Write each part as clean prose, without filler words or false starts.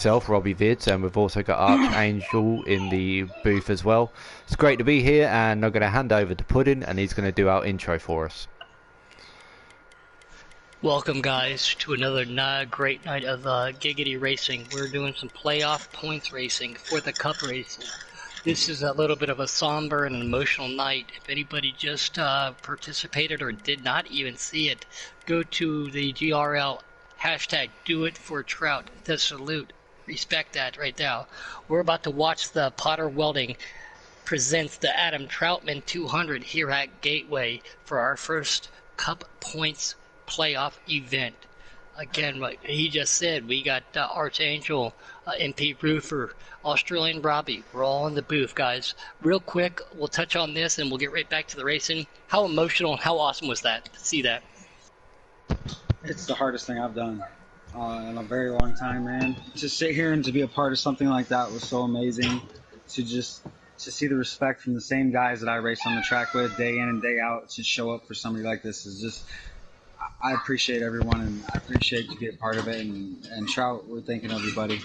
Myself, Robbie Vids, and we've also got Archangel in the booth as well. It's great to be here, and I'm going to hand over to Puddin, and he's going to do our intro for us. Welcome, guys, to another great night of Giggity Racing. We're doing some playoff points racing for the Cup racing. This is a little bit of a somber and emotional night. If anybody just participated or did not even see it, go to the GRL hashtag Do It For Trout. The salute. Respect that right now. We're about to watch the Potter Welding presents the Adam Troutman 200 here at Gateway for our first Cup points playoff event. Again, like he just said, we got Archangel, MP Roofer, Australian Robbie. We're all in the booth, guys. Real quick, we'll touch on this and we'll get right back to the racing. How emotional and how awesome was that to see that? It's the hardest thing I've done in a very long time, man. To sit here and to be a part of something like that was so amazing. To see the respect from the same guys that I race on the track with day in and day out to show up for somebody like this is just, I appreciate everyone, and I appreciate to be a part of it. And Trout, we're thinking of you, buddy.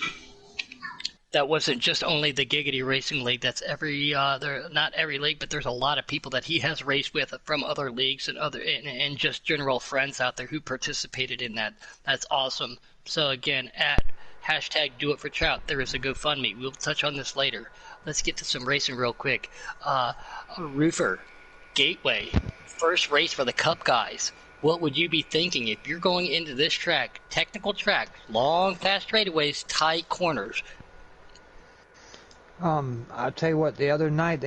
That wasn't just only the Giggity Racing League. That's not every league, but there's a lot of people that he has raced with from other leagues and just general friends out there who participated in that. That's awesome. So again, at hashtag Do It For Trout, there is a GoFundMe. We'll touch on this later. Let's get to some racing real quick. Roofer, Gateway, first race for the Cup guys. What would you be thinking if you're going into this track, technical track, long, fast straightaways, tight corners? I'll tell you what, the other night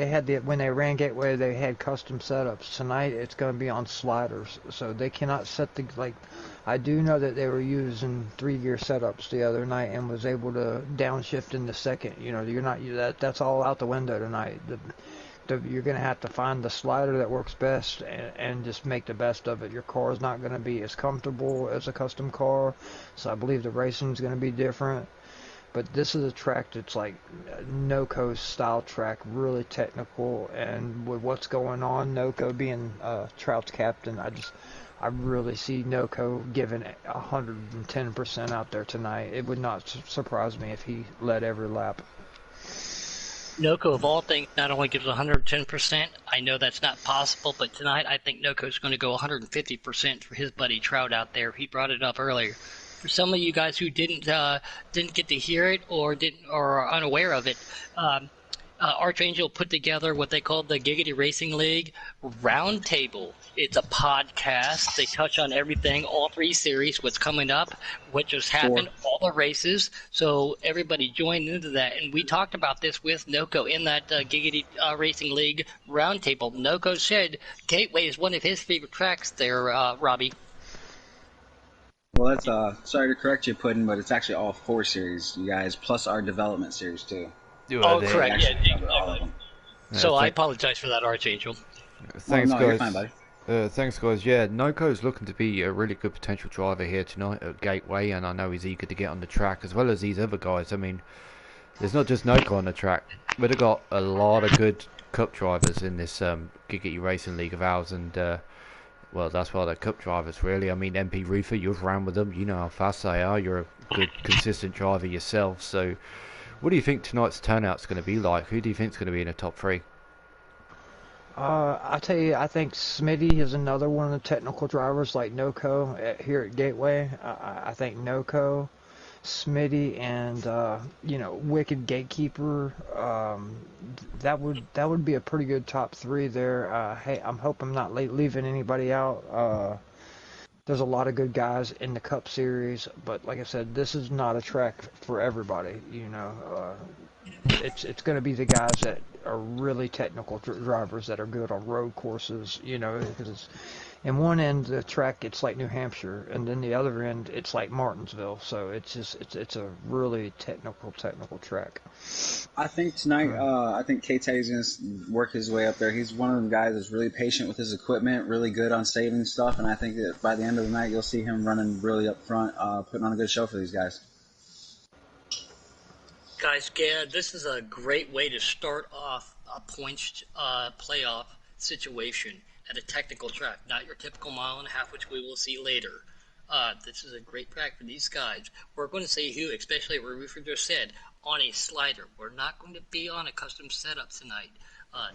when they ran Gateway, they had custom setups. Tonight it's going to be on sliders, so they cannot set I do know that they were using 3-gear setups the other night and was able to downshift in the second. You know, that's all out the window tonight. You're going to have to find the slider that works best and just make the best of it. Your car is not going to be as comfortable as a custom car, so I believe the racing is going to be different. But this is a track that's like NOCO style track, really technical, and with what's going on, NOCO being Trout's captain, I really see NOCO giving 110% out there tonight. It would not surprise me if he led every lap. NOCO, of all things, not only gives 110%, I know that's not possible, but tonight I think NOCO's going to go 150% for his buddy Trout out there. He brought it up earlier. For some of you guys who didn't get to hear it or are unaware of it, Archangel put together what they called the Giggity Racing League Roundtable. It's a podcast. They touch on everything, all 3 series, what's coming up, what just happened, all the races. So everybody joined into that. And we talked about this with NOCO in that Giggity Racing League Roundtable. NOCO said Gateway is one of his favorite tracks there, Robbie. Well, that's sorry to correct you, Puddin', but it's actually all 4 series, you guys, plus our development series too. Correct. Yeah, exactly. So I Thanks, apologize for that, Archangel. guys. You're fine, buddy. Thanks, guys. Yeah, Noko's looking to be a really good potential driver here tonight at Gateway, and I know he's eager to get on the track as well as these other guys. I mean, there's not just Noko on the track. We've got a lot of good Cup drivers in this Giggity Racing League of ours, and well, that's why they're Cup drivers, really. I mean, MP Roofer, you've ran with them. You know how fast they are. You're a good, consistent driver yourself. So, what do you think tonight's turnout's going to be like? Who do you think's going to be in the top 3? I tell you, I think Smitty is another one of the technical drivers like NOCO here at Gateway. I think NOCO, Smitty, and Wicked Gatekeeper. That would be a pretty good top 3 there. Hey, I'm hoping I'm not leaving anybody out. There's a lot of good guys in the Cup Series, but like I said, this is not a track for everybody. It's going to be the guys that are really technical drivers that are good on road courses. Because in one end of the track it's like New Hampshire, and then the other end it's like Martinsville. So it's a really technical track. I think tonight, I think K-Teddy's going to work his way up there. He's one of them guys that's really patient with his equipment, really good on saving stuff, and I think that by the end of the night you'll see him running really up front, putting on a good show for these guys. Guys, this is a great way to start off a points playoff situation at a technical track, not your typical mile and a half, which we will see later. This is a great track for these guys. We're going to see who, especially what Ruther just said, on a slider. We're not going to be on a custom setup tonight.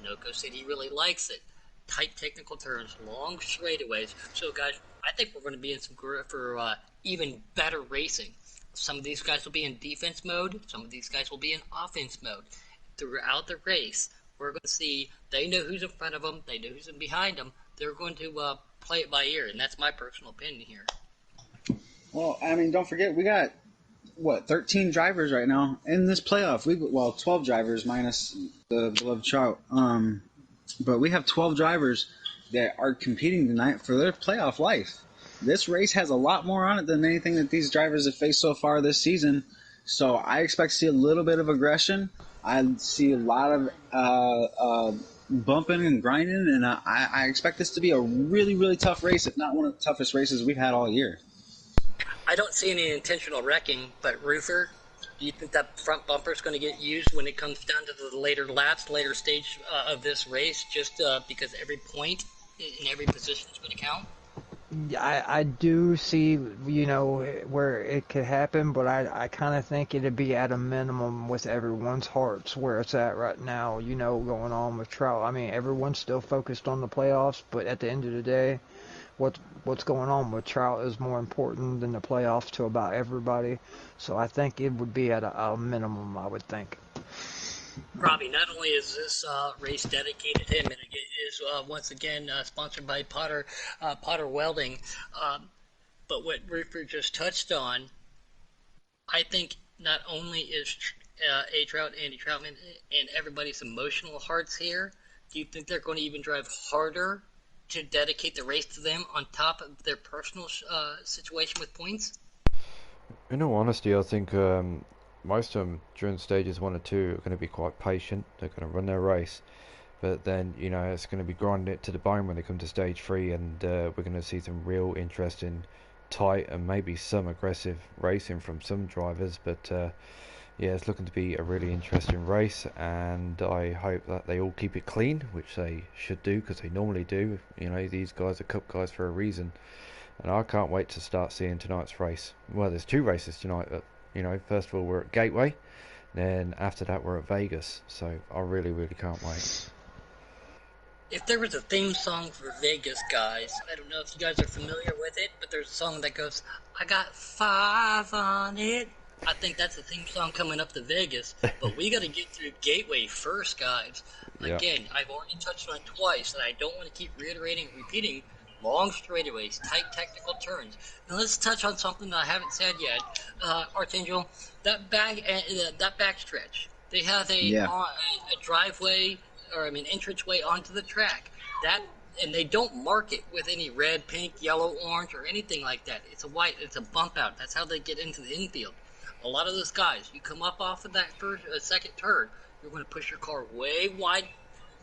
Noko said he really likes it. Tight technical turns, long straightaways. So, guys, I think we're going to be in some for even better racing. Some of these guys will be in defense mode. Some of these guys will be in offense mode. Throughout the race, we're going to see they know who's in front of them. They know who's in behind them. They're going to play it by ear, and that's my personal opinion here. Well, I mean, don't forget, we got, 13 drivers right now in this playoff. 12 drivers minus the beloved Trout. But we have 12 drivers that are competing tonight for their playoff life. This race has a lot more on it than anything that these drivers have faced so far this season. So I expect to see a little bit of aggression. I see a lot of bumping and grinding, and I expect this to be a really, really tough race, if not one of the toughest races we've had all year. I don't see any intentional wrecking, but Ruther, do you think that front bumper is going to get used when it comes down to the later laps, later stage of this race, just because every point in every position is going to count? I do see, where it could happen, but I kind of think it'd be at a minimum with everyone's hearts where it's at right now, going on with Trout. I mean, everyone's still focused on the playoffs, but at the end of the day, what's going on with Trout is more important than the playoffs to about everybody. So I think it would be at a minimum, I would think. Robbie, not only is this race dedicated to him, and it is once again sponsored by Potter Welding, but what Rupert just touched on, I think not only is A Trout, Andy Troutman, and everybody's emotional hearts here, do you think they're going to even drive harder to dedicate the race to them on top of their personal situation with points? In all honesty, I think most of them during stages 1 or 2 are going to be quite patient. They're going to run their race, but then it's going to be grinding it to the bone when they come to stage 3, and we're going to see some real interesting, tight, and maybe some aggressive racing from some drivers. But yeah, it's looking to be a really interesting race, and I hope that they all keep it clean, which they should do because they normally do. These guys are cup guys for a reason, and I can't wait to start seeing tonight's race. Well, there's 2 races tonight. First of all, we're at Gateway, then after that we're at Vegas, so I really, really can't wait. If there was a theme song for Vegas, guys, I don't know if you guys are familiar with it, but there's a song that goes, I got 5 on it. I think that's the theme song coming up to Vegas, but we got to get through Gateway first, guys. Again, I've already touched on it twice, and I don't want to keep reiterating and repeating. Long straightaways, tight technical turns. Now let's touch on something that I haven't said yet, Archangel. That backstretch. They have a driveway, or entranceway onto the track. And they don't mark it with any red, pink, yellow, orange, or anything like that. It's a white. It's a bump out. That's how they get into the infield. A lot of those guys, you come up off of that second turn, you're going to push your car way wide.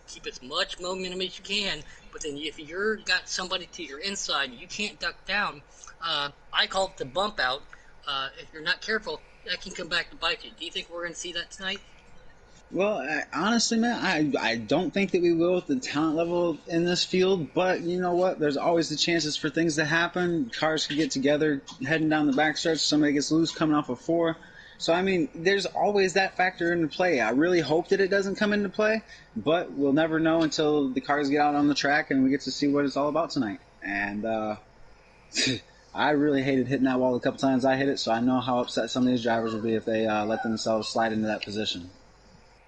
Keep as much momentum as you can, but then if you're got somebody to your inside, you can't duck down. I call it the bump out. If you're not careful, that can come back to bite you. Do you think we're going to see that tonight? Well, honestly, man, I don't think that we will with the talent level in this field, but you know what? There's always the chances for things to happen. Cars could get together heading down the backstretch. Somebody gets loose coming off a 4. So, I mean, there's always that factor into play. I really hope that it doesn't come into play, but we'll never know until the cars get out on the track and we get to see what it's all about tonight. And I really hated hitting that wall a couple times I hit it, so I know how upset some of these drivers will be if they let themselves slide into that position.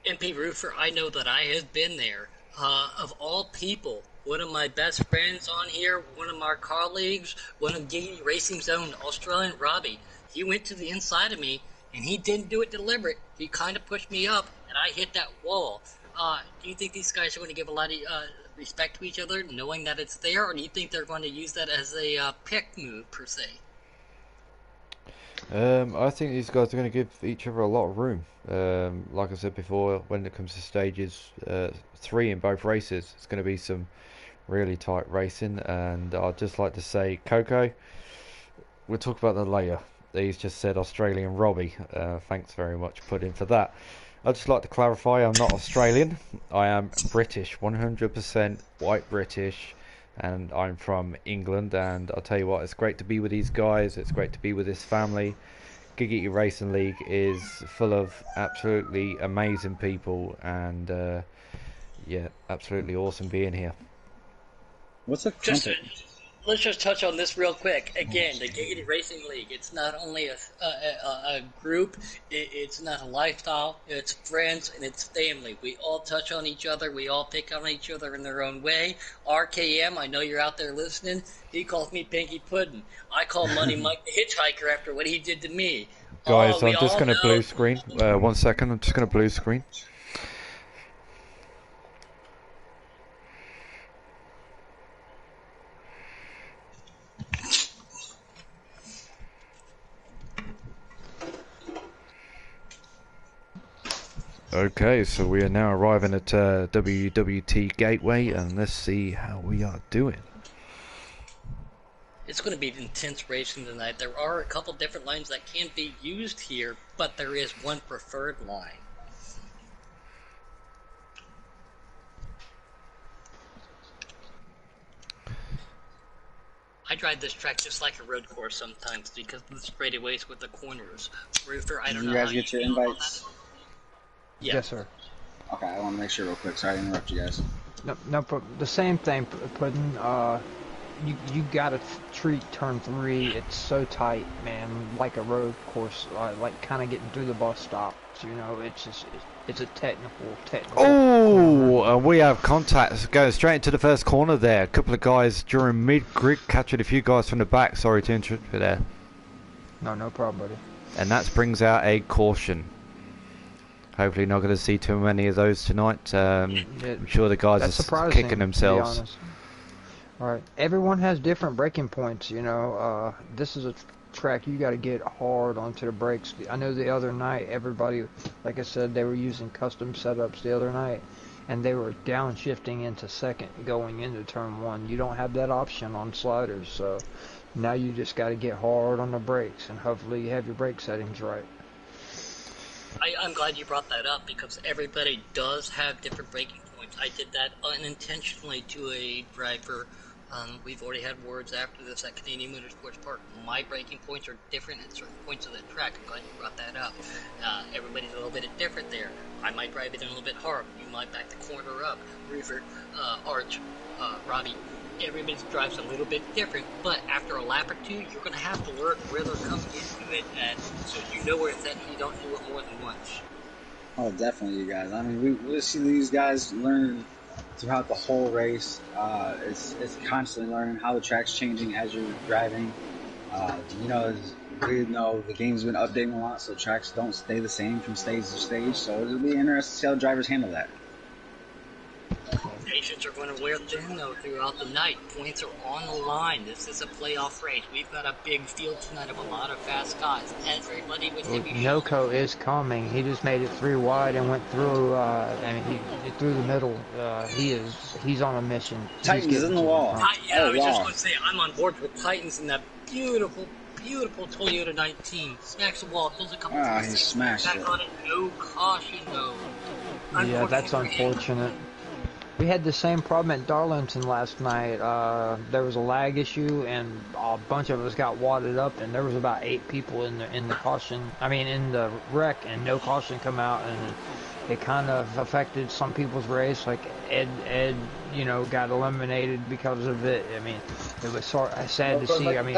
MP Roofer, I know that I have been there. Of all people, one of my best friends on here, one of my colleagues, one of GE Racing's own Australian Robbie, he went to the inside of me, and he didn't do it deliberate. He kind of pushed me up, and I hit that wall. Do you think these guys are going to give a lot of respect to each other, knowing that it's there, or do you think they're going to use that as a pick move, per se? I think these guys are going to give each other a lot of room. Like I said before, when it comes to stages 3 in both races, it's going to be some really tight racing. And I'd just like to say, Coco, we'll talk about that later. He's just said Australian Robbie. Thanks very much, put in for that. I'd just like to clarify, I'm not Australian. I am British, 100% white British. and I'm from England. And I'll tell you what, it's great to be with these guys. It's great to be with this family. GRL Racing League is full of absolutely amazing people, and yeah, absolutely awesome being here. What's a crumpet? Let's just touch on this real quick. Again, the GRL Racing League, it's not only a group, it's not a lifestyle, it's friends and it's family. We all touch on each other, we all pick on each other in their own way. RKM, I know you're out there listening, he calls me Pinky Puddin'. I call Money Mike the Hitchhiker after what he did to me. Guys, We I'm just all going to know. blue screen. 1 second, I'm just going to blue screen. Okay, so we are now arriving at WWT Gateway, and let's see how we are doing. It's going to be intense racing tonight. There are a couple different lines that can be used here, but there is one preferred line. I drive this track just like a road course sometimes because of the straightaways with the corners. Roofer, I don't know. Did you guys how get your feel about invites? that. Yeah. Yes, sir. Okay, I want to make sure real quick. Sorry to interrupt you guys. No, the same thing, Puddin'. You gotta treat turn 3. It's so tight, man, like a road course, like kind of getting through the bus stops. You know, it's a technical. Oh, we have contacts going straight into the first corner there. A couple of guys during mid-grid catching a few guys from the back. Sorry to interrupt you there. No problem, buddy. And that brings out a caution. Hopefully not going to see too many of those tonight. I'm sure the guys are kicking themselves. To be honest. All right, everyone has different braking points. You know, this is a track you got to get hard onto the brakes. I know the other night everybody, like I said, they were using custom setups the other night, and they were downshifting into second going into turn 1. You don't have that option on sliders, so now you just got to get hard on the brakes, and hopefully you have your brake settings right. I'm glad you brought that up because everybody does have different braking points. I did that unintentionally to a driver. We've already had words after this at Canadian Motorsports Park. My braking points are different at certain points of the track. I'm glad you brought that up. Everybody's a little bit different there. I might drive it in a little bit hard. You might back the corner up. Rupert, Arch, Robbie. Everybody drives a little bit different, but after a lap or two, you're going to have to learn where they're coming into it, and so you know where it's at and you don't do it more than once. Oh, definitely, you guys. I mean, we see these guys learn throughout the whole race. It's constantly learning how the track's changing as you're driving. You know, we know the game's been updating a lot, so tracks don't stay the same from stage to stage, so it'll be interesting to see how drivers handle that. Patients are going to wear thin, though, throughout the night. Points are on the line. This is a playoff race. We've got a big field tonight of a lot of fast guys. Everybody with heavy Noko is coming. He just made it 3 wide and went through. He through the middle. He's on a mission. Titans is in the wall. I was just going to say I'm on board with Titans in that beautiful Toyota 19. Smacks the wall. Kills a couple. He smashed back it. on it. No caution though. Yeah, that's unfortunate. We had the same problem at Darlington last night. There was a lag issue, and a bunch of us got wadded up, and there was about 8 people in the wreck, and no caution come out, and it kind of affected some people's race. Like Ed, you know, got eliminated because of it. I mean, it was sad to see. I mean,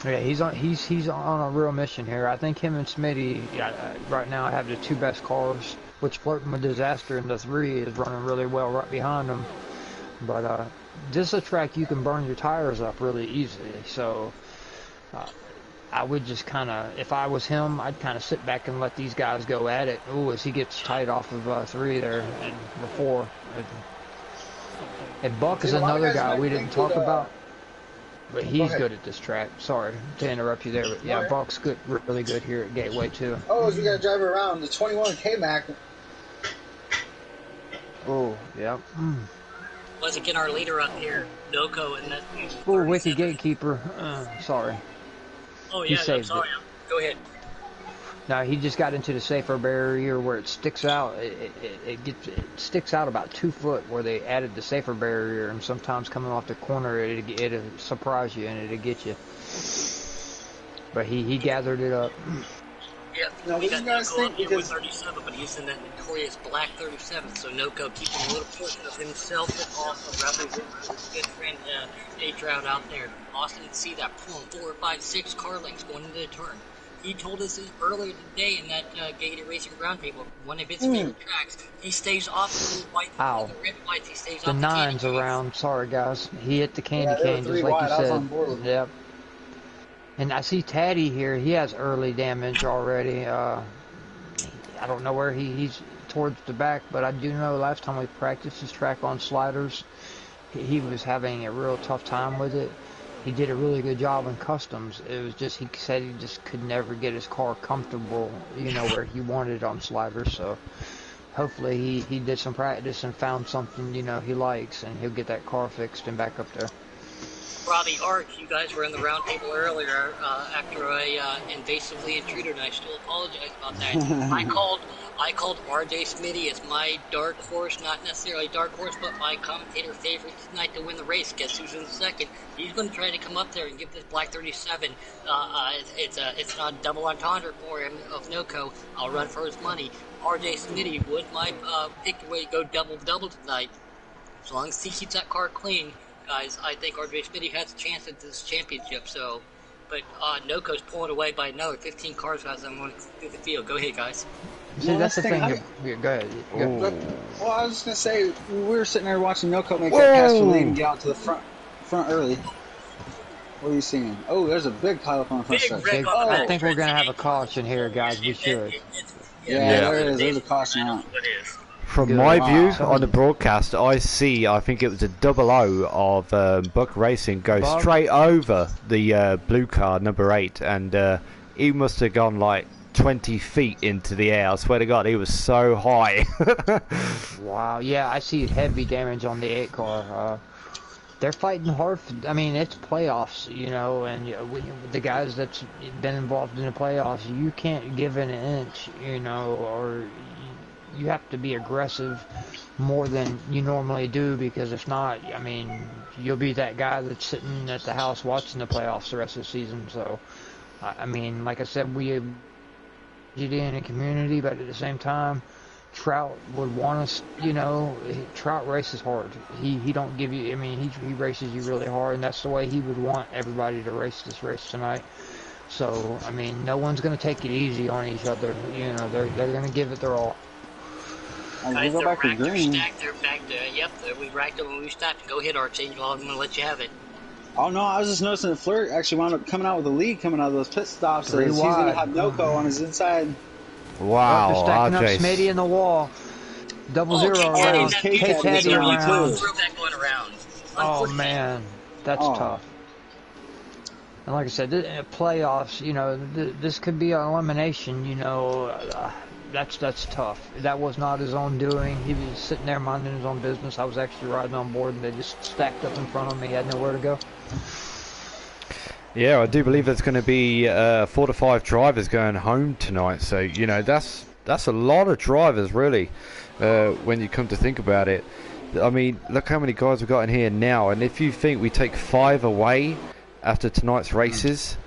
yeah, he's on a real mission here. I think him and Smitty right now have the 2 best cars, which Flirting with Disaster in the 3 is running really well right behind them. But this is a track you can burn your tires up really easily. So I would just kind of, if I was him, I'd kind of sit back and let these guys go at it. Ooh, as he gets tight off of 3 there and 4. And Buck is another guy we didn't talk about. But he's good at this track. Sorry to interrupt you there, but yeah, Buck's good, really good here at Gateway too. Oh, we gotta drive around the 21 K-Mac. Oh, yeah. Once again, our leader up here, Noko, and that. Oh, Wiki Gatekeeper. Sorry. Oh yeah, I'm sorry. Go ahead. No, he just got into the safer barrier where it sticks out. It sticks out about 2 foot where they added the safer barrier, and sometimes coming off the corner it'll surprise you and it'll get you. But he gathered it up. Yep. Now, We what do got you guys Noco think? up here with Because 37, but he's in that notorious black 37. So Noco keeping a little portion of himself and also representing his good friend A-Trout out there. Austin didn't see that pulling 4, 5, 6 car lengths going into the turn. He told us earlier today in that Gated Racing Roundtable, one of his favorite tracks, he stays off the little white, Ow. the red whites, he stays The off the candy nine's canes. around. Sorry, guys. He hit the candy yeah, they were cane 3 just like wide. you I was said. on board with them. Yep. And I see Taddy here. He has early damage already. I don't know where he's towards the back, but I do know last time we practiced his track on sliders, he was having a real tough time with it. He did a really good job in customs. It was just, he said he just could never get his car comfortable, you know, where he wanted it on sliders. So hopefully he did some practice and found something, you know, he likes, and he'll get that car fixed and back up there. Robbie Arch, you guys were in the round table earlier after I invasively intruded, and I still apologize about that. I called RJ Smitty as my dark horse, not necessarily dark horse, but my commentator favorite tonight to win the race. Guess who's in second? He's going to try to come up there and give this black 37. It's not a double entendre for him of Noco. I'll run for his money. RJ Smitty was my pick to go double tonight. As long as he keeps that car clean, guys, I think RJ Smitty has a chance at this championship. So, but Noco's pulling away by another 15 cars as I'm going through the field. Go ahead, guys. See, Well, that's the let's thing. think- Go ahead. But, well, I was just gonna say we were sitting there watching Noco make that pass for lead and get out to the front early. What are you seeing? Oh, there's a big pileup on the front Big stretch. wreck on the I back think we're stretch. going to have a caution here, guys. We should. Yeah, there is. There's a caution out. It is. From Good. my view Wow. on the broadcast, I think it was a double O of Buck Racing go Buck? straight over the blue car, number 8, and he must have gone like 20 feet into the air. I swear to God, he was so high. Wow, yeah, I see heavy damage on the 8 car. They're fighting hard. I mean, it's playoffs, you know, and the guys that's been involved in the playoffs, you can't give an inch, you know, or you have to be aggressive more than you normally do, because if not, I mean, you'll be that guy that's sitting at the house watching the playoffs the rest of the season. So, I mean, like I said, we get in a community, but at the same time, Trout would want us, you know, Trout races hard. He don't give you, I mean, he races you really hard, and that's the way he would want everybody to race this race tonight. So, I mean, no one's going to take it easy on each other. You know, they're going to give it their all. We Guys, go they're back to racked, they're green. stacked, they're back to, yep, we racked them when we stopped. Go ahead, Archie. Well, I'm going to let you have it. Oh no, I was just noticing that Flirt actually wound up coming out with a lead coming out of those pit stops. Three He's going to wide. have Noco on his inside. Wow, They're stacking up RJ. Smitty in the wall. Double zero K-Teddy, around. that K-Teddy's K-Teddy around, around. too. Throw that going around. Oh, Unfortunate. man. That's Oh. tough. And like I said, playoffs, you know, this could be an elimination, you know. That's tough. That was not his own doing. He was sitting there minding his own business. I was actually riding on board, and they just stacked up in front of me. He had nowhere to go. Yeah, I do believe there's going to be 4 to 5 drivers going home tonight. So, you know, that's a lot of drivers, really, when you come to think about it. I mean, look how many guys we've got in here now. And if you think we take 5 away after tonight's races,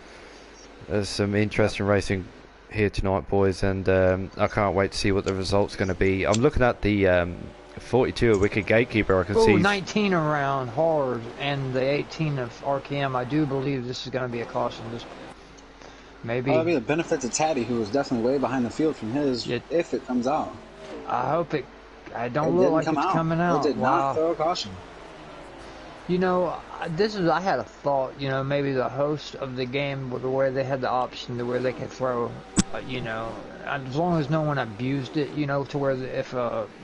there's some interesting racing here tonight, boys. And I can't wait to see what the result's going to be. I'm looking at the 42 of Wicked Gatekeeper. I can see 19 around hard, and the 18 of RKM. I do believe this is going to be a caution. Just maybe. That'll be the benefit to Taddy, who was definitely way behind the field from his, if it comes out. I hope it. I It don't look didn't like come it's out. coming out. It did Wow. not throw a caution. You know, I had a thought, you know, maybe the host of the game, where they had the option to where they could throw, you know, as long as no one abused it, you know, to where if,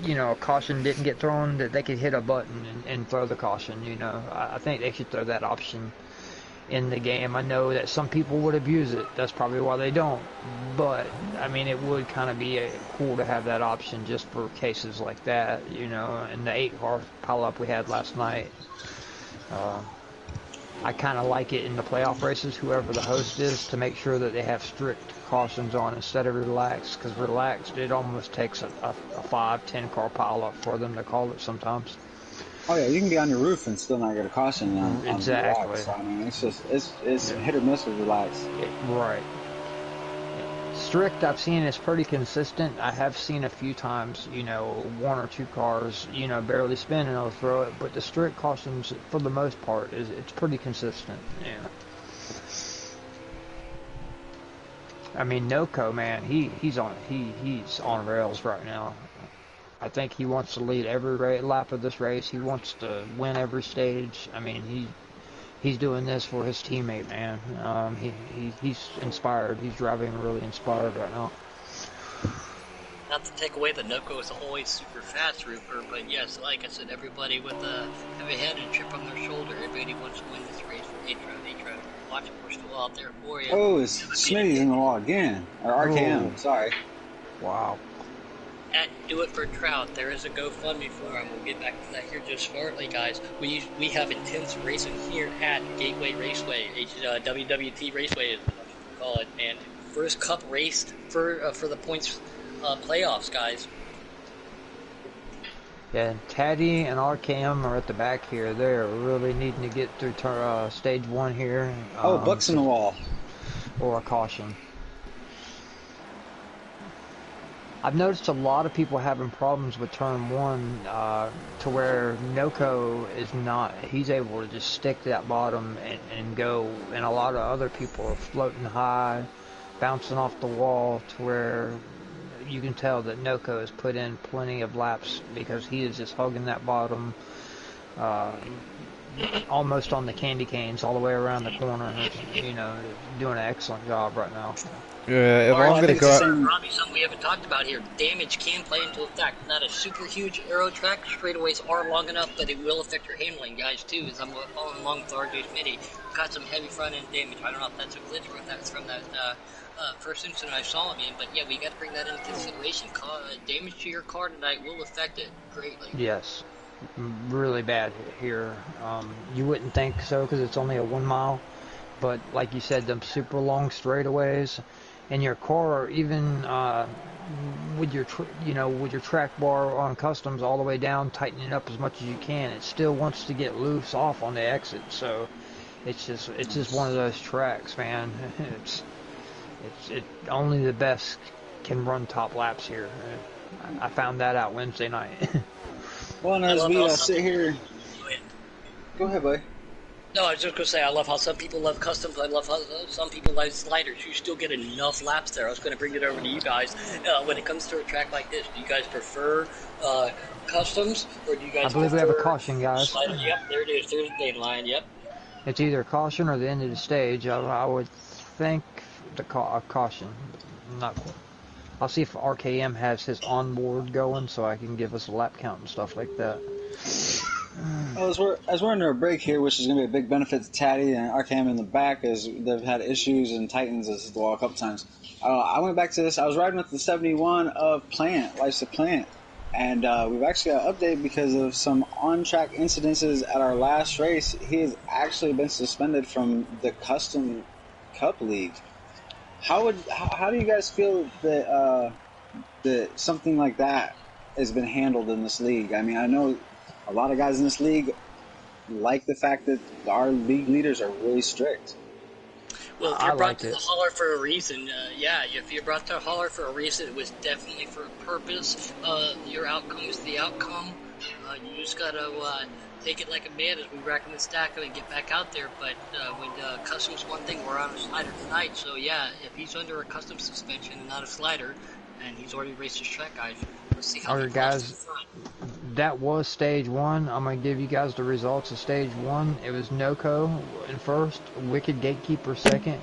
you know, a caution didn't get thrown, that they could hit a button and throw the caution, you know. I think they should throw that option in the game. I know that some people would abuse it. That's probably why they don't. But, I mean, it would kind of be cool to have that option just for cases like that, you know, and the 8-car pileup we had last night. I kind of like it in the playoff races, whoever the host is, to make sure that they have strict cautions on instead of relaxed, because relaxed, it almost takes a 5-10 car pileup for them to call it sometimes. Oh yeah, you can be on your roof and still not get a caution on Exactly. relax. So, I mean, it's Yeah. hit or miss with relax. Right. Strict, I've seen is pretty consistent. I have seen a few times, you know, 1 or 2 cars, you know, barely spin and they'll throw it. But the strict cautions, for the most part, it's pretty consistent. Yeah. I mean, Noko, man, he's on rails right now. I think he wants to lead every lap of this race. He wants to win every stage. I mean, he's doing this for his teammate, man. He's inspired. He's driving really inspired right now. Not to take away that Noko is always super fast, Rupert, but yes, like I said, everybody with a heavy head and chip on their shoulder, everybody wants to win this race for A-Trout. Watch it, we're still out there for you. Oh, it's Smitty's in the wall again. Or RKM, sorry. Wow. At Do It for Trout, there is a GoFundMe for him. We'll get back to that here just shortly, guys. We have intense racing here at Gateway Raceway, WWT Raceway is what we call it, and first cup race for the points playoffs, guys. Yeah, Taddy and RKM are at the back here. They're really needing to get through stage 1 here. Buck's in the wall. Or a caution. I've noticed a lot of people having problems with turn 1 to where Noko is not. He's able to just stick to that bottom and go, and a lot of other people are floating high, bouncing off the wall to where you can tell that Noko has put in plenty of laps because he is just hugging that bottom almost on the candy canes all the way around the corner. You know, doing an excellent job right now. Yeah, if I'm going to go... Robbie, something we haven't talked about here. Damage can play into effect. Not a super huge aero track. Straightaways are long enough, but it will affect your handling, guys, too, as I'm following along with RJ Smitty. Got some heavy front-end damage. I don't know if that's a glitch or if that's from that first incident I saw him in, but yeah, we got to bring that into consideration. Damage to your car tonight will affect it greatly. Yes. Really bad here. You wouldn't think so because it's only a 1 mile, but like you said, them super long straightaways, and your car, even with your with your track bar on customs all the way down, tightening it up as much as you can, it still wants to get loose off on the exit. So it's just one of those tracks, man. It's only the best can run top laps here. I found that out Wednesday night. Well, and as we sit here... Go ahead, buddy. No, I was just going to say, I love how some people love customs. I love how some people like sliders. You still get enough laps there. I was going to bring it over to you guys. When it comes to a track like this, do you guys prefer customs, or do you guys I believe we have a caution, guys. Sliders? Yep, there it is. There's the date line, yep. It's either a caution or the end of the stage. I would think a caution. Not quite. I'll see if RKM has his onboard going so I can give us a lap count and stuff like that. Well, as we're under a break here, which is going to be a big benefit to Taddy and RKM in the back, as they've had issues and tightens us the wall a couple times. I went back to this. I was riding with the 71 of Plant, Life's a Plant, and we've actually got an update because of some on-track incidences at our last race. He has actually been suspended from the Custom Cup League. How do you guys feel that that something like that has been handled in this league? I mean, I know a lot of guys in this league like the fact that our league leaders are really strict. Well, if you're brought to the hauler for a reason, if you're brought to the hauler for a reason, it was definitely for a purpose. Your outcome is the outcome. You just gotta take it like a man as we rack and stack and get back out there. But when custom's one thing, we're on a slider tonight. So yeah, if he's under a custom suspension and not a slider, and he's already raced his track, guys, let's see how he guys. That was stage 1. I'm gonna give you guys the results of stage 1. It was Noko in first, Wicked Gatekeeper second,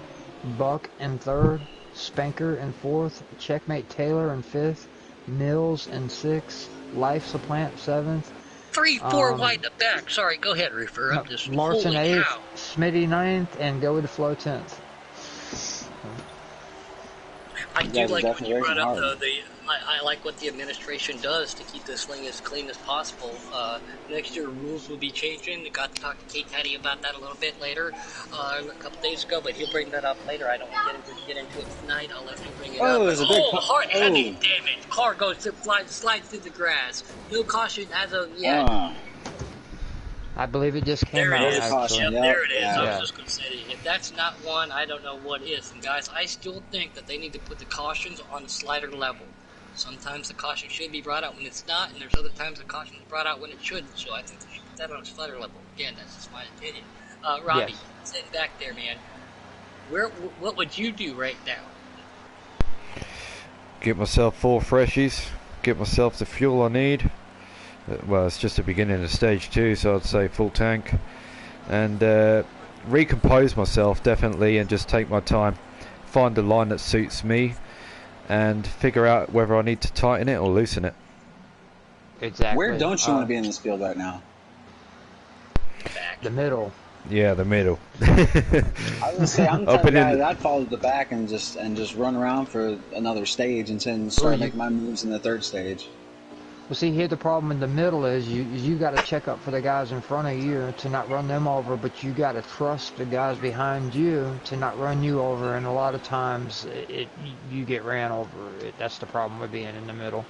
Buck in third, Spanker in fourth, Checkmate Taylor in fifth, Mills in sixth, Life's a Plant seventh. 3-4 wide in the back. Sorry, go ahead, Reefer. I'm just Larson 8th, Smitty 9th, and Go with the Flow 10th. I You do guys are like when definitely you racing brought up hard. I like what the administration does to keep this thing as clean as possible. Next year rules will be changing. I got to talk to Kate Teddy about that a little bit later, a couple days ago, but he'll bring that up later. I don't get into it tonight. I'll let him bring it up. Oh, But, there's a big hard heavy oh. damage. Car slides through the grass. No caution as of yet. I believe it just came There it out, There's a is. caution. actually. Yep, Yep. there it is. I Yeah. was Yeah. just going to say, if that's not one, I don't know what is. And guys, I still think that they need to put the cautions on the slider level. Sometimes the caution should be brought out when it's not, and there's other times the caution is brought out when it shouldn't. So I think they should put that on a slider level. Again, that's just my opinion. Robbie, Yes. sitting back there, man. What would you do right now? Get myself 4 freshies, get myself the fuel I need. Well, it's just the beginning of stage 2, so I'd say full tank. And recompose myself, definitely, and just take my time. Find a line that suits me, and figure out whether I need to tighten it or loosen it. Exactly. Where don't you want to be in this field right now? Back. The middle. Yeah, the middle. I was gonna say I'm the Up type of and in guy the- that I'd follow the back and just run around for another stage and then start you- making my moves in the third stage. Well, see, here the problem in the middle is you got to check up for the guys in front of you to not run them over, but you got to trust the guys behind you to not run you over. And a lot of times, you get ran over. That's the problem with being in the middle.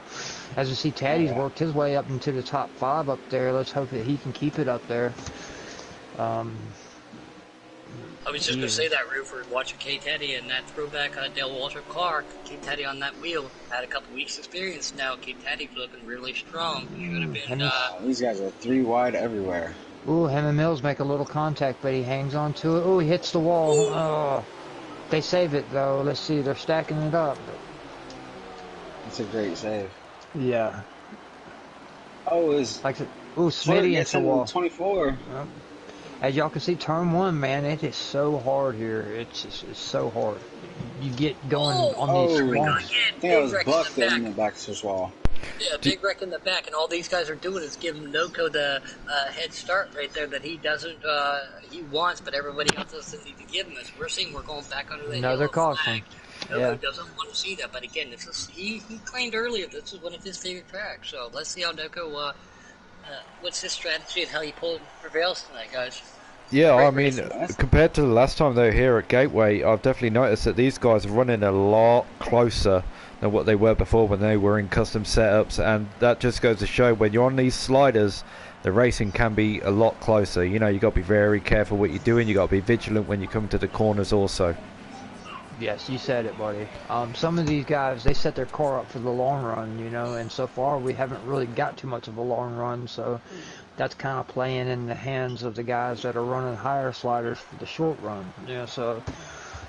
As you see, Taddy's worked his way up into the top 5 up there. Let's hope that he can keep it up there. I was just going to say that, Roofer, watching Kate Teddy and that throwback Dale Walter car. Kate Teddy on that wheel had a couple weeks experience now. Kate Teddy's looking really strong. Should have been. These guys are 3 wide everywhere. Ooh, him and Mills make a little contact, but he hangs on to it. Ooh, he hits the wall. Oh, they save it, though. Let's see, they're stacking it up. It's a great save. Yeah. Oh, is Like, ooh, Smitty hits the wall. 24. As y'all can see, turn 1, man, it is so hard here. It's so hard. You get going on these Oh, long. I think I was bucked in the back to this wall. Yeah, big wreck in the back, and all these guys are doing is giving Noko the head start right there that he doesn't, he wants, but everybody else doesn't need to give him. As we're seeing, we're going back under the Another yellow caution. flag. Noko Yeah. doesn't want to see that, but again, this is he claimed earlier this is one of his favorite tracks. So let's see how Noko, what's his strategy and how he prevails tonight, guys. Yeah, Great I mean, racing. compared to the last time they were here at Gateway, I've definitely noticed that these guys are running a lot closer than what they were before when they were in custom setups, and that just goes to show when you're on these sliders, the racing can be a lot closer. You know, you got to be very careful what you're doing. You got to be vigilant when you come to the corners also. Yes, you said it, buddy. Some of these guys, they set their car up for the long run, you know, and so far we haven't really got too much of a long run, so that's kind of playing in the hands of the guys that are running higher sliders for the short run. You know,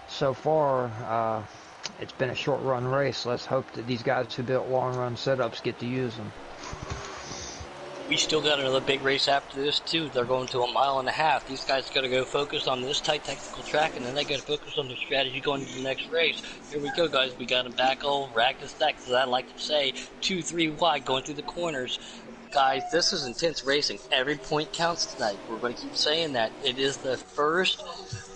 so far, it's been a short run race. Let's hope that these guys who built long run setups get to use them. We still got another big race after this too. They're going to 1.5 miles. These guys got to go focus on this tight technical track, and then they got to focus on their strategy going into the next race. Here we go, guys. We got a backhoe, rack to stack, as I like to say, 2-3 wide going through the corners. Guys, this is intense racing. Every point counts tonight. We're going to keep saying that. It is the first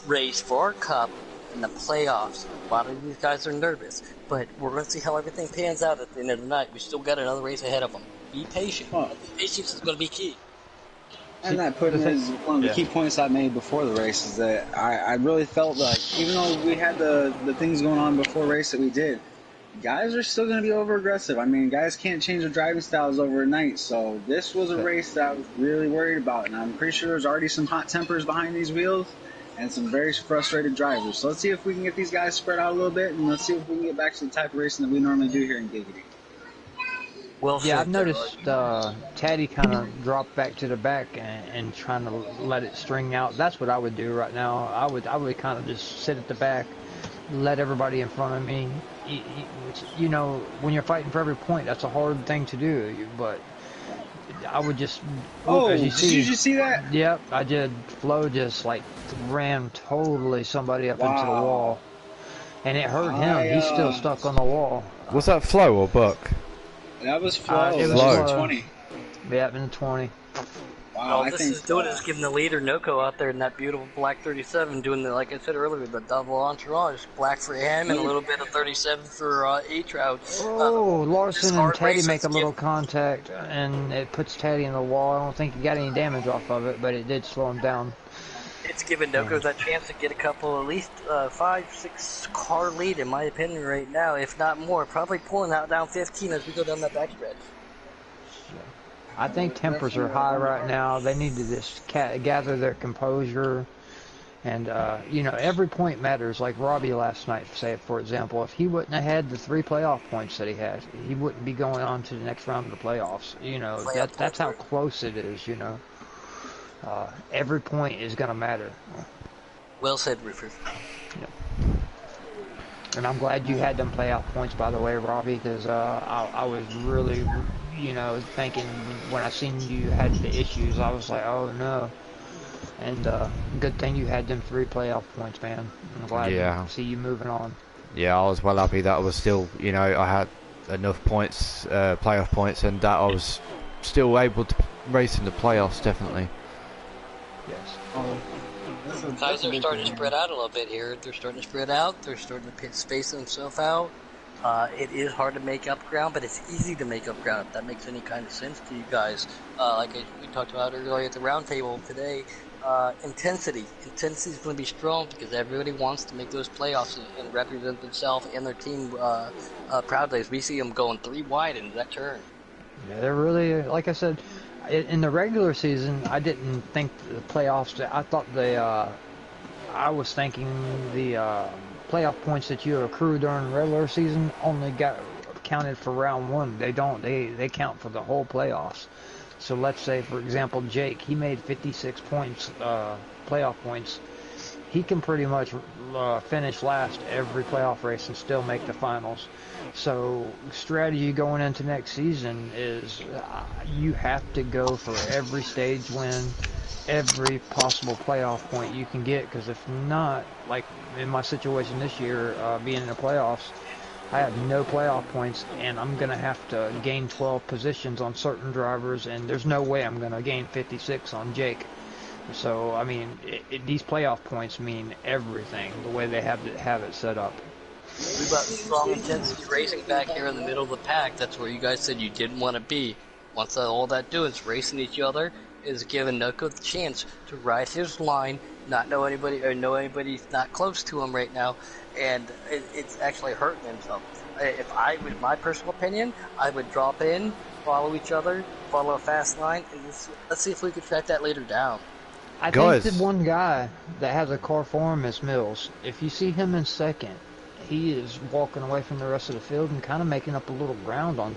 race for our cup in the playoffs. A lot of these guys are nervous, but we're going to see how everything pans out at the end of the night. We still got another race ahead of them. Be patient. Huh. Patience is going to be key. And that put me is one of the Yeah. key points I made before the race is that I really felt like even though we had the things going on before race that we did, guys are still going to be over aggressive. I mean, guys can't change their driving styles overnight. So this was a race that I was really worried about, and I'm pretty sure there's already some hot tempers behind these wheels and some very frustrated drivers. So let's see if we can get these guys spread out a little bit, and let's see if we can get back to the type of racing that we normally do here in Giggity. Well, Yeah, I've said there, noticed Taddy kind of dropped back to the back and trying to let it string out. That's what I would do right now. I would kind of just sit at the back, let everybody in front of me. You know, when you're fighting for every point, that's a hard thing to do. But I would just, as you see, did you see that? Yep, I did. Flo just like ran totally somebody up into the Wow. wall, and it hurt him. He's still stuck on the wall. Was that Flo or Buck? That was Flo. It That was was Flo. 20. Yeah, in the 20. Wow, All I this think is doing is giving the leader Noko out there in that beautiful black 37, doing the, like I said earlier, the double entourage, black for him and a little bit of 37 for A-Trout. Oh, This Larson and hard Teddy race make a is little contact, and it puts Teddy in the wall. I don't think he got any damage off of it, but it did slow him down. It's giving Noko that chance to get a couple, at least 5-6 car lead, in my opinion, right now, if not more. Probably pulling out down 15 as we go down that backstretch. I think tempers are high right now. They need to just gather their composure. And, every point matters. Like Robbie last night, say, for example, if he wouldn't have had the 3 playoff points that he had, he wouldn't be going on to the next round of the playoffs. That's how close it is, Every point is going to matter. Well said, Rufus. Yep. And I'm glad you had them playoff points, by the way, Robbie, because I was really, thinking when I seen you had the issues, I was like, oh, no. And good thing you had them 3 playoff points, man. I'm glad to see you moving on. Yeah, I was well happy that I was still, I had enough points, playoff points, and that I was still able to race in the playoffs, definitely. Yes. Guys are starting to spread out a little bit here. They're starting to spread out. They're starting to space themselves out. It is hard to make up ground, but it's easy to make up ground, if that makes any kind of sense to you guys. We talked about earlier at the round table today, intensity. Intensity is going to be strong because everybody wants to make those playoffs and represent themselves and their team proudly. As we see them going 3 wide into that turn. Yeah, they're really, like I said, in the regular season, I didn't think the playoffs. I thought I was thinking the playoff points that you accrue during the regular season only got counted for round 1. They don't. They count for the whole playoffs. So let's say, for example, Jake, he made 56 points, playoff points. He can pretty much finish last every playoff race and still make the finals. So strategy going into next season is you have to go for every stage win, every possible playoff point you can get, because if not, like in my situation this year, being in the playoffs, I have no playoff points, and I'm going to have to gain 12 positions on certain drivers, and there's no way I'm going to gain 56 on Jake. So, I mean, these playoff points mean everything, the way they have it set up. We've got strong intensity racing back here in the middle of the pack. That's where you guys said you didn't want to be. Once all that doing is racing each other, is giving Noko the chance to ride his line, not know anybody or know anybody's not close to him right now, and it's actually hurting himself. If I was my personal opinion, I would drop in, follow each other, follow a fast line, and let's see if we can track that later down. I think the one guy that has a car for him is Mills. If you see him in second, he is walking away from the rest of the field and kind of making up a little ground on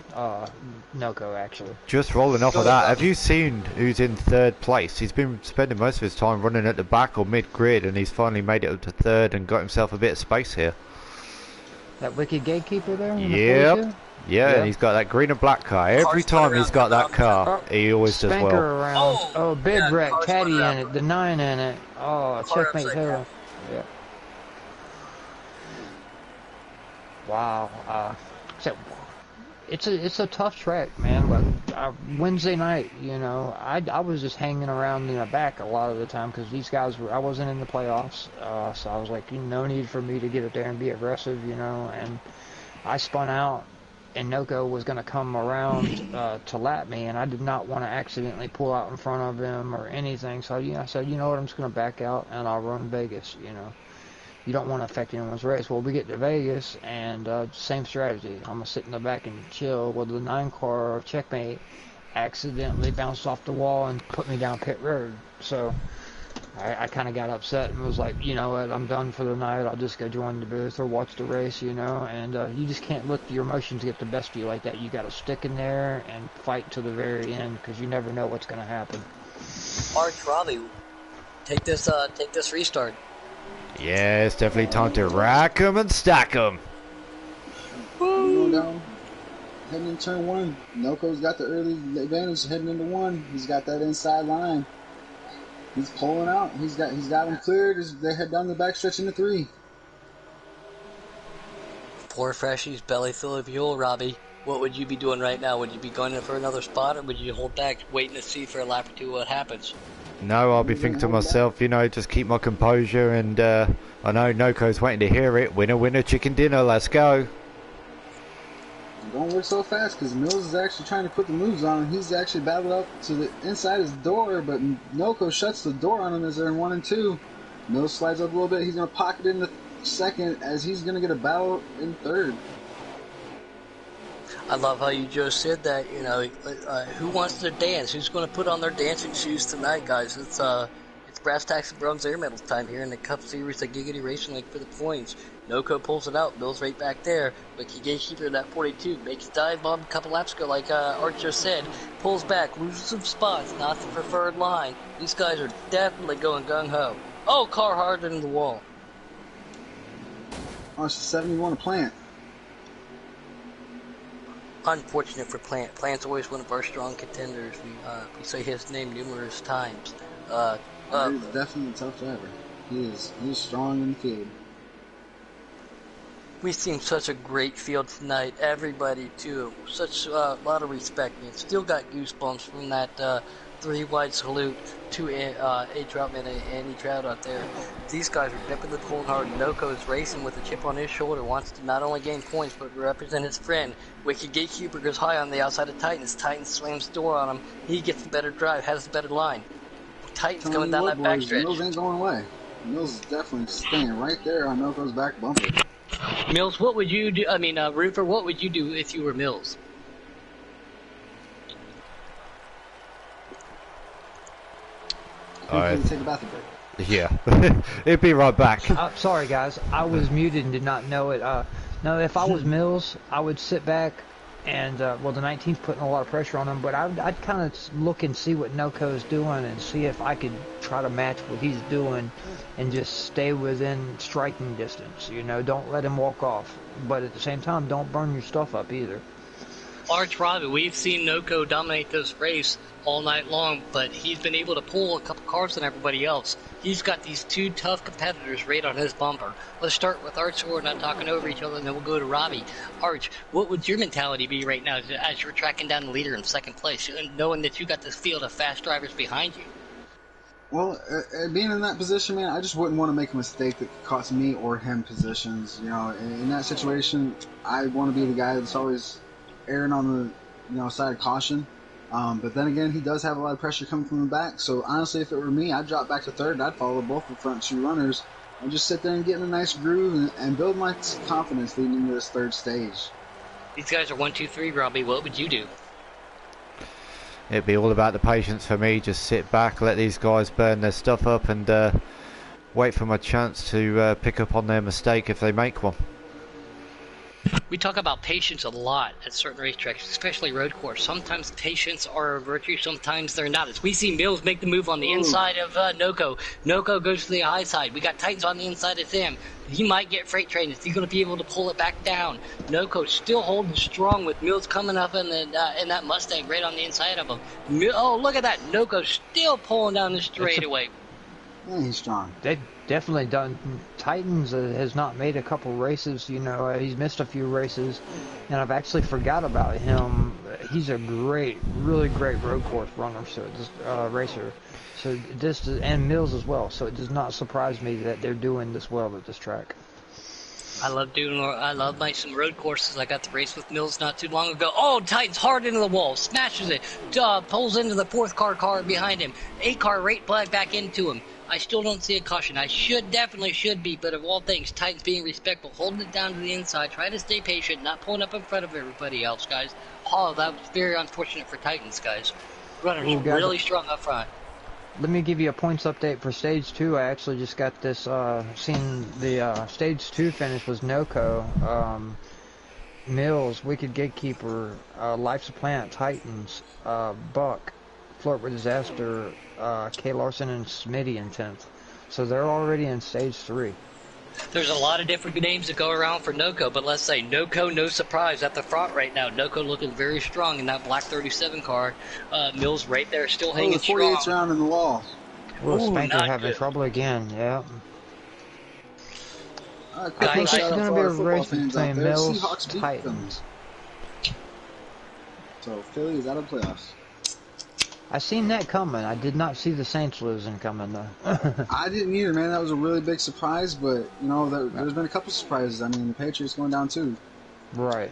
Noko, actually. Just rolling off of that, have you seen who's in 3rd place? He's been spending most of his time running at the back or mid-grid, and he's finally made it up to 3rd and got himself a bit of space here. That wicked gatekeeper there? Yep. Yeah, and he's got that green and black car. Every time he's got that car, he always does well. Around. Oh, big wreck, Teddy in it, the 9 in it. Oh, checkmate total. Yeah. Wow. So it's a tough track, man. But Wednesday night, I was just hanging around in the back a lot of the time because these guys I wasn't in the playoffs, so I was like, no need for me to get up there and be aggressive, and I spun out. And Noko was going to come around to lap me, and I did not want to accidentally pull out in front of him or anything. So I said, you know what, I'm just going to back out and I'll run Vegas. You don't want to affect anyone's race. Well, we get to Vegas, and same strategy. I'm going to sit in the back and chill. Well, the 9 car checkmate accidentally bounced off the wall and put me down pit road. So I kind of got upset and was like, you know what, I'm done for the night. I'll just go join the booth or watch the race, and you just can't let your emotions get the best of you like that. You got to stick in there and fight to the very end because you never know what's going to happen. Arch Robbie, take this restart. Yeah, it's definitely time to rack 'em and stack 'em. Going down, heading in turn 1. Noko's got the early advantage heading into 1. He's got that inside line. He's pulling out. He's got them cleared as they head down the backstretch into 3. Poor Freshy's belly full of fuel, Robbie. What would you be doing right now? Would you be going in for another spot, or would you hold back, waiting to see for a lap or two what happens? No, I'll be thinking to myself, you know, just keep my composure, and I know Noko's waiting to hear it. Winner, winner, chicken dinner. Let's go. Don't work so fast because Mills is actually trying to put the moves on him. He's actually battled up to the inside his door, but Noko shuts the door on him as they're in 1 and 2. Mills slides up a little bit. He's going to pocket in the second as he's going to get a battle in third. I love how you just said that. You know, who wants to dance? Who's going to put on their dancing shoes tonight, guys? It's brass tacks and bronze air medals time here in the Cup Series at Giggity Racing League for the points. Noko pulls it out. Mills right back there. But Gatekeeper in that 42 makes a dive bomb a couple laps ago, like Art just said. Pulls back, loses some spots, not the preferred line. These guys are definitely going gung-ho. Oh, car hard into the wall. Oh, it's 71 to Plant. Unfortunate for Plant. Plant's always one of our strong contenders. We say his name numerous times. He's definitely a tough driver. He's strong in the field. We've seen such a great field tonight. Everybody, too. Such a lot of respect. And still got goosebumps from that 3-wide salute to A. Troutman and Andy Trout out there. These guys are dipping the cold hard. Noko's racing with a chip on his shoulder. Wants to not only gain points, but represent his friend. Wicked Gatekeeper goes high on the outside of Titans. Titans slams the door on him. He gets the better drive, has the better line. Titans going down that backstretch. Mills ain't going away. Mills is definitely staying right there on Noko's back bumper. Mills, what would you do? I mean, Roofer, what would you do if you were Mills? Take a bathroom break. Yeah, it'd be right back. Sorry, guys. I was muted and did not know it. No, if I was Mills, I would sit back and, well, the 19's putting a lot of pressure on him, but I'd kind of look and see what Noko's doing and see if I could try to match what he's doing and just stay within striking distance. You know, don't let him walk off. But at the same time, don't burn your stuff up either. Arch Robbie, we've seen Noko dominate this race all night long, but he's been able to pull a couple cars than everybody else. He's got these two tough competitors right on his bumper. Let's start with Arch, so we're not talking over each other, and then we'll go to Robbie. Arch, what would your mentality be right now as you're tracking down the leader in second place, knowing that you got this field of fast drivers behind you? Well, being in that position, man, I just wouldn't want to make a mistake that could cost me or him positions. You know, in that situation, I want to be the guy that's always erring on the side of caution. But then again, he does have a lot of pressure coming from the back. So honestly, if it were me, I'd drop back to third. I'd follow both the front two runners and just sit there and get in a nice groove and build my confidence leading into this third stage. These guys are 1, 2, 3, Robbie. What would you do? It'd be all about the patience for me. Just sit back, let these guys burn their stuff up, and wait for my chance to pick up on their mistake if they make one. We talk about patience a lot at certain racetracks, especially road course. Sometimes patience are a virtue, sometimes they're not. As we see Mills make the move on the inside of Noko. Noko goes to the high side. We got Titans on the inside of him. He might get freight train. Is he going to be able to pull it back down? Noko still holding strong with Mills coming up in that Mustang right on the inside of him. Oh, look at that. Noko still pulling down the straightaway. Yeah, he's strong. They've definitely done. Titans has not made a couple races. You know, he's missed a few races, and I've actually forgot about him. He's a really great road course runner, so racer. So this and Mills as well. So it does not surprise me that they're doing this well at this track. I love some road courses. I got the race with Mills not too long ago. Oh, Titans hard into the wall, smashes it, pulls into the fourth car behind him. 8 car right back into him. I still don't see a caution. I definitely should be, but of all things, Titans being respectful, holding it down to the inside, trying to stay patient, not pulling up in front of everybody else, guys. Oh, that was very unfortunate for Titans, guys. Runners really strong up front. Let me give you a points update for Stage 2. I actually just got this, seen the Stage 2 finish was Noko, Mills, Wicked Gatekeeper, Life's a Plant, Titans, Buck, Flirt with Disaster, K. Larson, and Smitty in 10th. So they're already in Stage 3. There's a lot of different names that go around for Noko, but let's say Noko, no surprise, at the front right now. Noko looking very strong in that black 37 car. Mills right there, still hanging strong. 48's round in the wall. Spanker having trouble again, yeah. I think it's going to be a race between Mills, Seahawks Titans. So Philly is out of playoffs. I seen that coming. I did not see the Saints losing coming though. I didn't either, man. That was a really big surprise, but you know, there's been a couple surprises. I mean, the Patriots going down too. Right.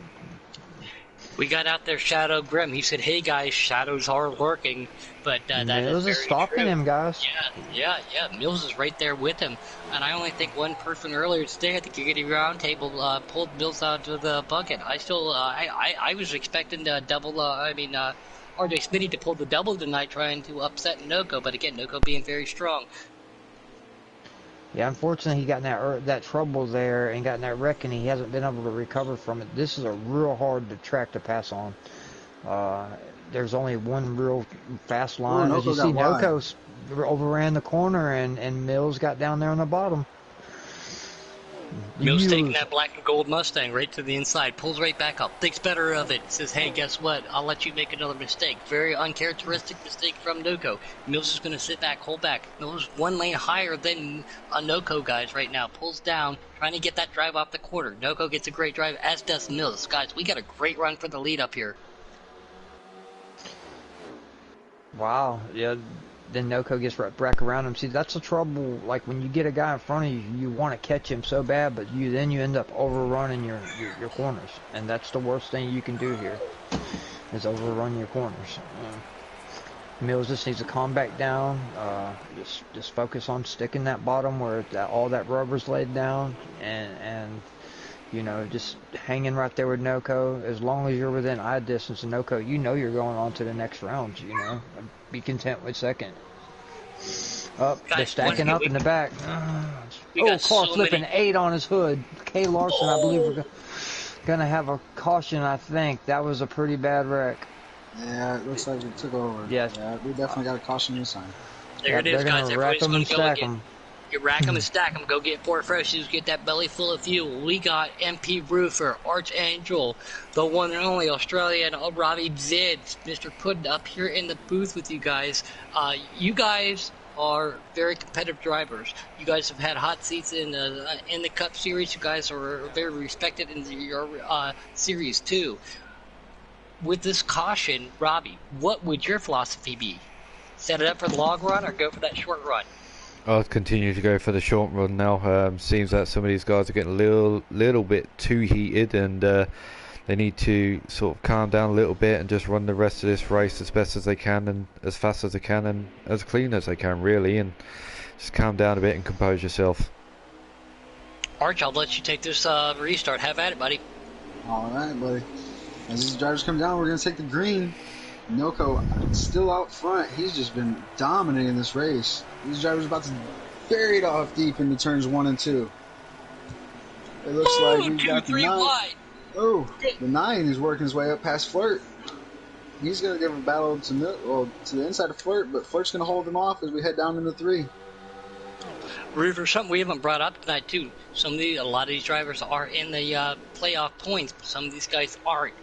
We got out there, Shadow Grim. He said, "Hey guys, shadows are lurking," but that Mills is is very stalking true. him, guys. Yeah. Mills is right there with him, and I only think one person earlier today at the Giggity Roundtable pulled Mills out of the bucket. I still, I was expecting to double. RJ Smitty to pull the double tonight, trying to upset Noko, but again, Noko being very strong. Yeah, unfortunately, he got in that trouble there and got in that wreck, and he hasn't been able to recover from it. This is a real hard track to pass on. There's only one real fast line. As you see, Noko overran the corner, and Mills got down there on the bottom. Mills taking that black and gold Mustang right to the inside, pulls right back up, thinks better of it, says, "Hey, guess what? I'll let you make another mistake." Very uncharacteristic mistake from Noko. Mills is going to sit back, hold back. Mills one lane higher than Noko guys right now. Pulls down, trying to get that drive off the quarter. Noko gets a great drive, as does Mills. Guys, we got a great run for the lead up here. Wow, yeah. Then Noko gets back around him. See, that's the trouble. Like when you get a guy in front of you, you want to catch him so bad, but you end up overrunning your corners, and that's the worst thing you can do here, is overrun your corners. Mills just needs to calm back down. Just focus on sticking that bottom where all that rubber's laid down, and you know, just hanging right there with Noko. As long as you're within eye distance of Noko, you know you're going on to the next round, you know. Be content with second. They're stacking up in the back. Car flipping 8 on his hood. K. Larson, I believe we're going to have a caution, I think. That was a pretty bad wreck. Yeah, it looks like we took over. Yes. Yeah, we definitely got a caution this time. There it is, guys. Everybody's going to go and them. You rack them and stack them. Go get 4 freshies. Get that belly full of fuel. We got MP Roofer, Archangel, the one and only Australian Robbie Zids, Mr. Puddin up here in the booth with you guys. You guys are very competitive drivers. You guys have had hot seats in the Cup Series. You guys are very respected in your series too. With this caution, Robbie, what would your philosophy be? Set it up for the long run or go for that short run? I'll continue to go for the short run now. Seems that some of these guys are getting a little bit too heated, and they need to sort of calm down a little bit and just run the rest of this race as best as they can and as fast as they can and as clean as they can, really, and just calm down a bit and compose yourself. Arch, I'll let you take this restart. Have at it, buddy. All right, buddy. As these drivers come down, we're going to take the green. Noko still out front. He's just been dominating this race. These drivers are about to bury it off deep into turns 1 and 2. It looks like we've got the 9. Wide. Oh, the 9 is working his way up past Flirt. He's going to give a battle to the inside of Flirt, but Flirt's going to hold him off as we head down into 3. River, something we haven't brought up tonight too. A lot of these drivers are in the playoff points, but some of these guys aren't.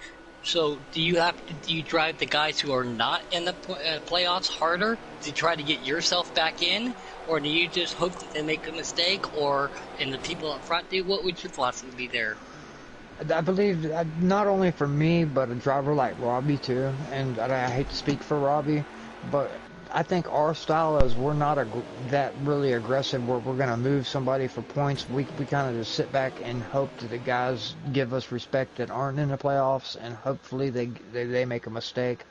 So do you drive the guys who are not in the playoffs harder to try to get yourself back in, or do you just hope that they make a mistake, or and the people up front do? What would your philosophy be there? I believe not only for me, but a driver like Robbie too. And I hate to speak for Robbie, but I think our style is we're not that really aggressive. We're going to move somebody for points. We kind of just sit back and hope that the guys give us respect that aren't in the playoffs, and hopefully they make a mistake.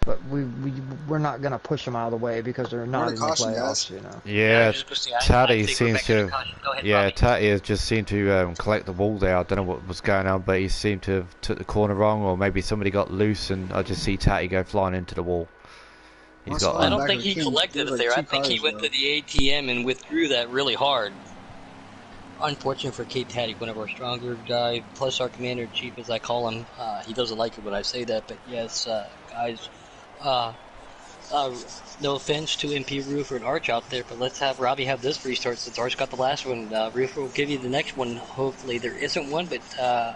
But we're not going to push them out of the way because they're not in the playoffs, you know. Yeah, Taddy seems to. Taddy has just seemed to collect the wall there. I don't know what was going on, but he seemed to have took the corner wrong, or maybe somebody got loose, and I just see Taddy go flying into the wall. I don't think he collected it there. I think he went to the ATM and withdrew that really hard. Unfortunate for Kate Taddy, one of our stronger guys, plus our commander-in-chief, as I call him. He doesn't like it when I say that, but yes, guys, no offense to MP Roofer and Arch out there, but let's have Robbie have this restart since Arch got the last one. Roofer will give you the next one. Hopefully there isn't one, but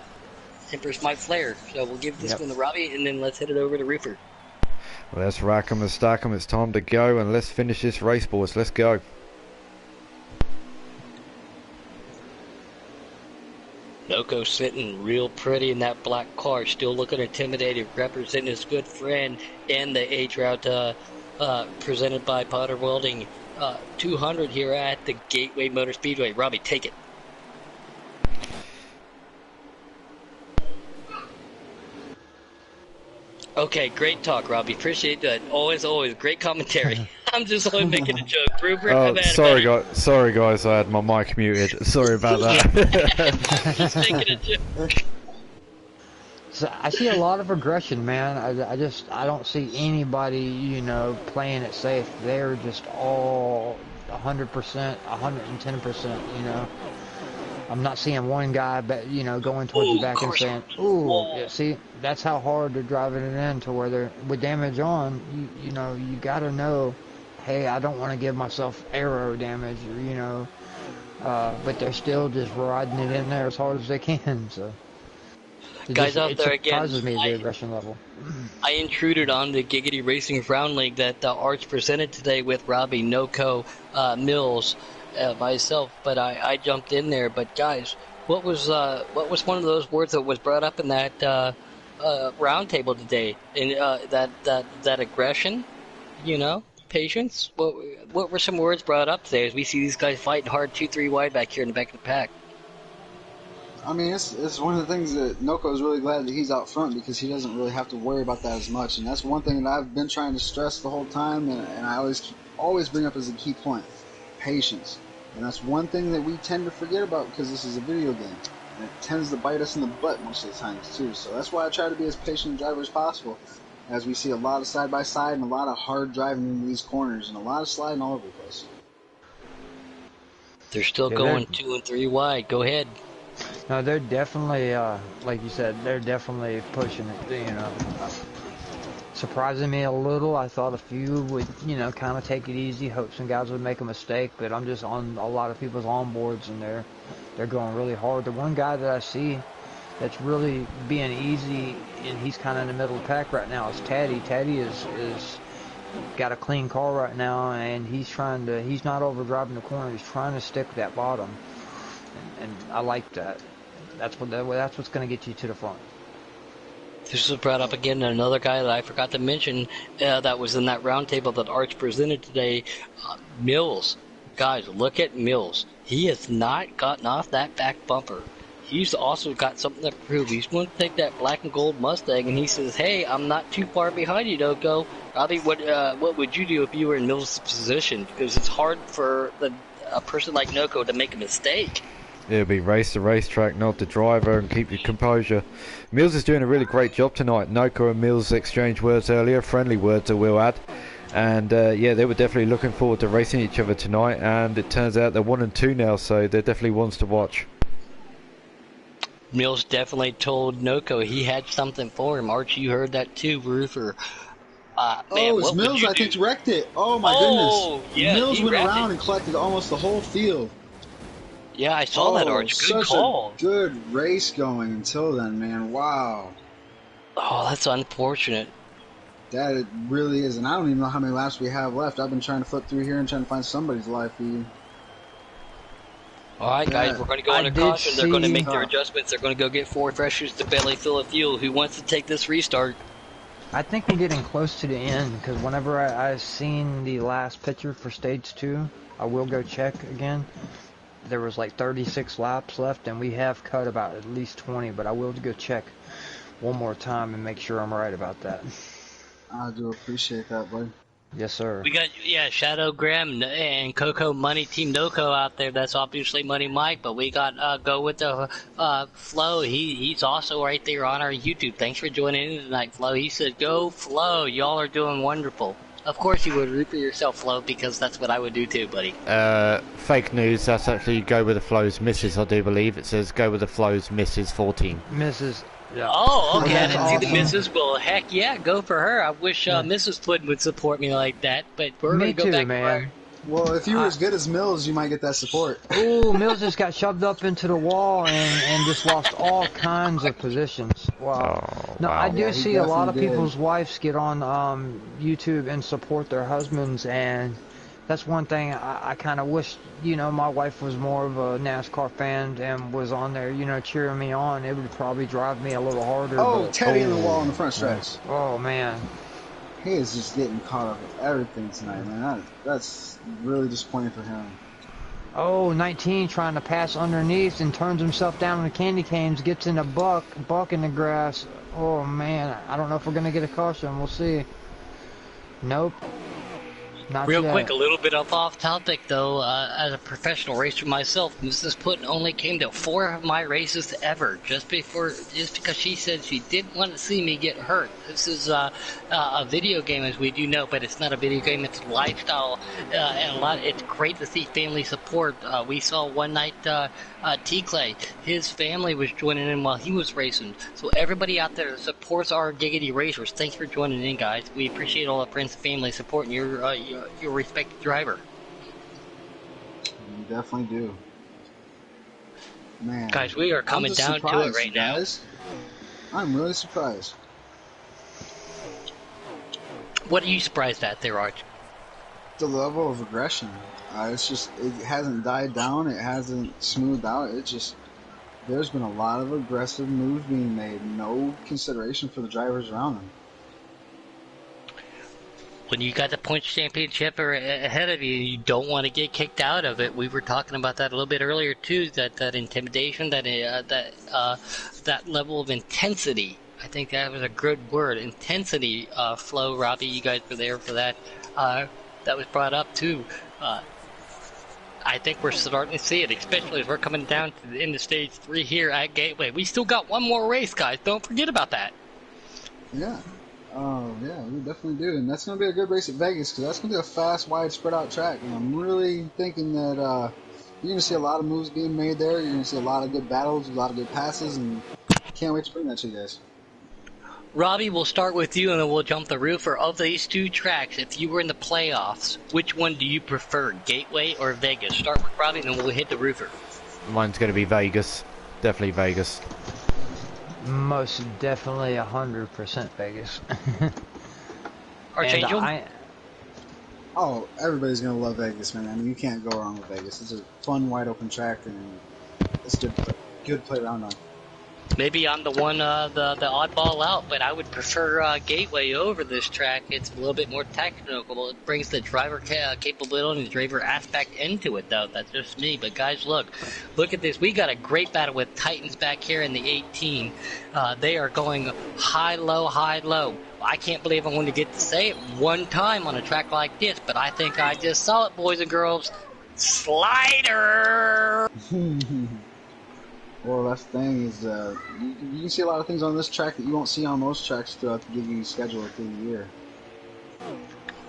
Empress might flare. So we'll give this one to Robbie, and then let's hit it over to Roofer. Well, let's rack 'em and stack 'em. It's time to go, and let's finish this race, boys. Let's go. Loco sitting real pretty in that black car, still looking intimidated, representing his good friend and the age route presented by Potter Welding 200 here at the Gateway Motor Speedway. Robbie, take it. Okay, great talk, Robbie. Appreciate that. Always great commentary. I'm just only making a joke. Ruber, Oh, sorry guys, I had my mic muted. Sorry about that. Just making a joke. So I see a lot of aggression, man. I don't see anybody, you know, playing it safe. They're just all 100%, 110%, you know. I'm not seeing one guy, but you know, going towards the back and saying, "Ooh, yeah, see, that's how hard they're driving it in to where they're with damage on. You know, you gotta know, hey, I don't want to give myself aero damage, or you know, but they're still just riding it in there as hard as they can. So, guys out there again, surprises me the aggression level. I intruded on the Giggity Racing Round League that Arch presented today with Robbie, Noco, Mills. Myself, but I jumped in there. But guys, what was one of those words that was brought up in that round table today? In that aggression, you know, patience. What were some words brought up today as we see these guys fighting hard 2-3 wide back here in the back of the pack? I mean, it's one of the things that Noco is really glad that he's out front because he doesn't really have to worry about that as much, and that's one thing that I've been trying to stress the whole time, and I always bring up as a key point. Patience. And that's one thing that we tend to forget about because this is a video game. And it tends to bite us in the butt most of the times too. So that's why I try to be as patient a driver as possible. As we see a lot of side-by-side and a lot of hard driving in these corners and a lot of sliding all over the place. They're still going 2 and 3 wide. Go ahead. No, they're definitely, like you said, they're definitely pushing it, you know. Surprising me a little. I thought a few would, you know, kind of take it easy, hope some guys would make a mistake, but I'm just on a lot of people's onboards and they're going really hard. The one guy that I see that's really being easy and he's kind of in the middle of the pack right now is Taddy. Taddy is got a clean car right now and he's not over driving the corner. He's trying to stick with that bottom, and I like that. That's what's going to get you to the front. This was brought up again, another guy that I forgot to mention that was in that round table that Arch presented today, Mills. Guys, look at Mills. He has not gotten off that back bumper. He's also got something to prove. He's going to take that black and gold Mustang, and he says, hey, I'm not too far behind you, Noco. Robbie, what would you do if you were in Mills' position? Because it's hard for a person like Noco to make a mistake. It'll be race the racetrack, not the driver, and keep your composure. Mills is doing a really great job tonight. Noco and Mills exchanged words earlier, friendly words I will add. And yeah, they were definitely looking forward to racing each other tonight, and it turns out they're 1 and 2 now, so they're definitely ones to watch. Mills definitely told Noco he had something for him. Archie, you heard that too, Roofer. Man, it was Mills, I think, wrecked it. Oh my goodness. Yeah, Mills went around and collected almost the whole field. Yeah, I saw that, Arch. Good call. A good race going until then, man. Wow. Oh, that's unfortunate. That it really is, and I don't even know how many laps we have left. I've been trying to flip through here and trying to find somebody's live feed. All right, guys, we're going to go under caution. They're going to make their adjustments. They're going to go get 4 freshers to belly fill of fuel. Who wants to take this restart? I think we're getting close to the end, because whenever I seen the last picture for stage 2, I will go check again. There was like 36 laps left, and we have cut about at least 20, but I will go check one more time and make sure I'm right about that. I do appreciate that, buddy. Yes, sir. We got, Shadow Graham and Coco Money Team Noco out there. That's obviously Money Mike, but we got Go With The Flo. He's also right there on our YouTube. Thanks for joining in tonight, Flo. He said, go Flo. Y'all are doing wonderful. Of course you would root for yourself, Flo, because that's what I would do too, buddy. Fake news. That's actually Go With The Flow's misses, I do believe. It says Go With The Flow's misses 14. Mrs. Yeah. Oh, okay. I didn't see the missus. Well, heck yeah, go for her. I wish Mrs. Flynn would support me like that, but we're going to go back man. Well, if you were as good as Mills, you might get that support. Oh, Mills just got shoved up into the wall and just lost all kinds of positions. Wow. Oh, no, wow. I do see a lot of did. people's wives get on YouTube and support their husbands, and That's one thing I kind of wish, you know, my wife was more of a NASCAR fan and was on there, you know, cheering me on. It would probably drive me a little harder, Oh, but Teddy in the wall in the front stretch. oh man. He is just getting caught up with everything tonight, man. That's really disappointing for him. Oh, 19 trying to pass underneath and turns himself down on the candy canes, gets in a buck in the grass. Oh man, I don't know if we're gonna get a caution. We'll see. Nope. Not Real yet. quick, a little bit off topic though. As a professional racer myself, Mrs. Putten only came to 4 of my races ever, just because she said she didn't want to see me get hurt. This is a video game, as we do know, but it's not a video game; it's a lifestyle, and it's great to see family support. We saw one night T Clay, his family was joining in while he was racing. So everybody out there that supports our Giggity Racers, thanks for joining in, guys. We appreciate all the friends and family supporting your respected driver. You definitely do. Man. Guys, we are coming down to it right now. I'm really surprised. What are you surprised at there, Arch? The level of aggression. It's just, it hasn't died down. It hasn't smoothed out. There's been a lot of aggressive moves being made. No consideration for the drivers around them. When you got the points championship ahead of you, you don't want to get kicked out of it. We were talking about that a little bit earlier too. That intimidation, that level of intensity. I think that was a good word. Intensity. Flo, Robbie, you guys were there for that. That was brought up too. I think we're starting to see it, especially as we're coming down to the end of stage 3 here at Gateway. We still got one more race, guys. Don't forget about that. Yeah. Oh, yeah, we definitely do. And that's going to be a good race at Vegas because that's going to be a fast, wide, spread out track. And I'm really thinking that you're going to see a lot of moves being made there. You're going to see a lot of good battles, a lot of good passes, and can't wait to bring that to you guys. Robbie, we'll start with you and then we'll jump the roofer. Of these 2 tracks, if you were in the playoffs, which one do you prefer, Gateway or Vegas? Start with Robbie and then we'll hit the roofer. Mine's going to be Vegas. Definitely Vegas. Most definitely 100% Vegas. Archangel? Oh, everybody's going to love Vegas, man. I mean, you can't go wrong with Vegas. It's a fun, wide open track, and it's good to play around on. Maybe I'm the one, the oddball out, but I would prefer Gateway over this track. It's a little bit more technical. It brings the driver capability and the driver aspect into it, though. That's just me. But guys, look at this. We got a great battle with Titans back here in the 18. They are going high, low, high, low. I can't believe I'm going to get to say it one time on a track like this, but I think I just saw it, boys and girls. Slider! Well, that's the thing is you can see a lot of things on this track that you won't see on most tracks throughout the Giggity schedule through the year.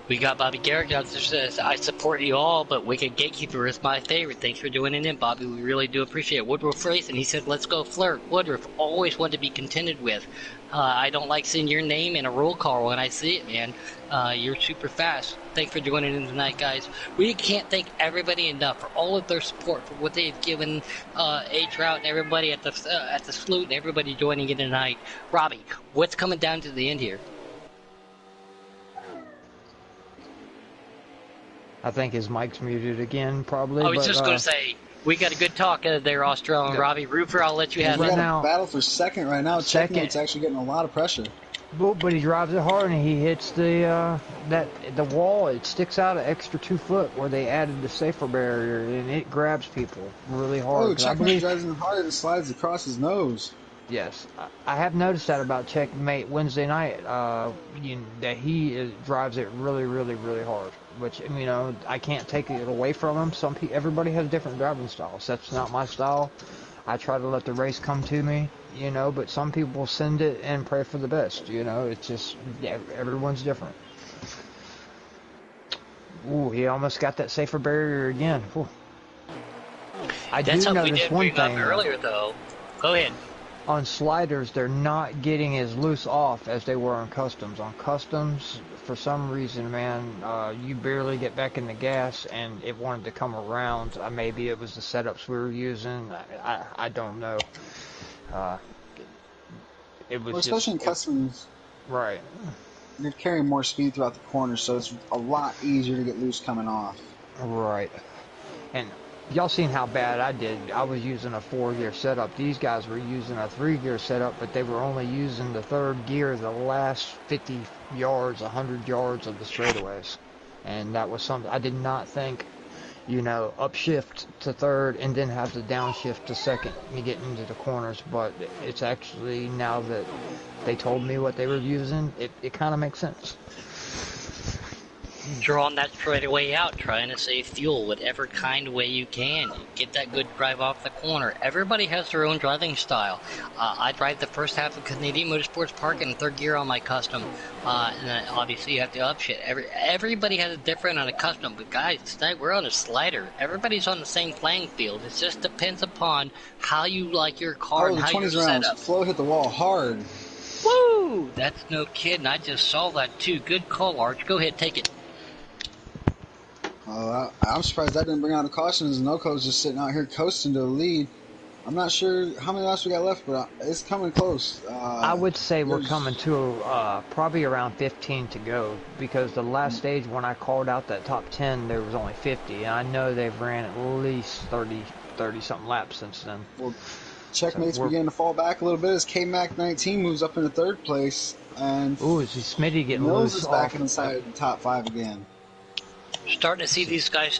We got Bobby Garrett out there says, I support you all, but Wicked Gatekeeper is my favorite. Thanks for doing it in, Bobby. We really do appreciate it. Woodruff Racing, he said, let's go flirt. Woodruff, always want to be contended with. I don't like seeing your name in a roll call when I see it, man. You're super fast. Thanks for joining in tonight, guys. We can't thank everybody enough for all of their support, for what they've given A-Trout and everybody at the salute and everybody joining in tonight. Robbie, what's coming down to the end here? I think his mic's muted again, probably. I was just going to say, we got a good talk there, Australia and Robbie. Roofer, I'll let you have We're it. in a battle for second right now. Checkmate's actually getting a lot of pressure. But he drives it hard and he hits the wall. It sticks out an extra 2 foot where they added the safer barrier, and it grabs people really hard. Oh, Checkmate drives in hard and slides across his nose. Yes, I have noticed that about Checkmate Wednesday night. That he drives it really, really, really hard. Which, you know, I can't take it away from him. Everybody has different driving styles. That's not my style. I try to let the race come to me, you know, but some people send it and pray for the best, you know. It's just, everyone's different. Ooh, he almost got that safer barrier again. Ooh. That's something we did bring up earlier, though. Go ahead. On sliders, they're not getting as loose off as they were on customs. On customs, for some reason, man, you barely get back in the gas, and it wanted to come around. Maybe it was the setups we were using. I don't know. It was especially in customs. Right. you're carrying more speed throughout the corner, so it's a lot easier to get loose coming off. Right. And y'all seen how bad I did. I was using a 4-gear setup. These guys were using a 3-gear setup, but they were only using the 3rd gear the last 50 yards, 100 yards of the straightaways. And that was something I did not think, you know, upshift to 3rd and then have to downshift to 2nd and get into the corners. But it's actually, now that they told me what they were using, it kind of makes sense. Drawing that straightaway out, trying to save fuel whatever kind of way you can. Get that good drive off the corner. Everybody has their own driving style. I drive the first half of Canadian Motorsports Park in 3rd gear on my custom. And then obviously you have to upshift. Everybody has a different on a custom. But guys, tonight we're on a slider. Everybody's on the same playing field. It just depends upon how you like your car and the how you're 20s set rounds. up. Flo hit the wall hard. Woo! That's no kidding. I just saw that too. Good call, Arch. Go ahead, take it. I'm surprised that didn't bring out a caution. As Noco's just sitting out here coasting to the lead. I'm not sure how many laps we got left, but it's coming close. I would say we're coming to probably around 15 to go, because the last stage when I called out that top 10, there was only 50, and I know they've ran at least 30 something laps since then. Well, checkmates beginning to fall back a little bit as K-Mac 19 moves up into 3rd place, and is Smitty getting Mills loose is back off? inside the top 5 again. Starting to see these guys,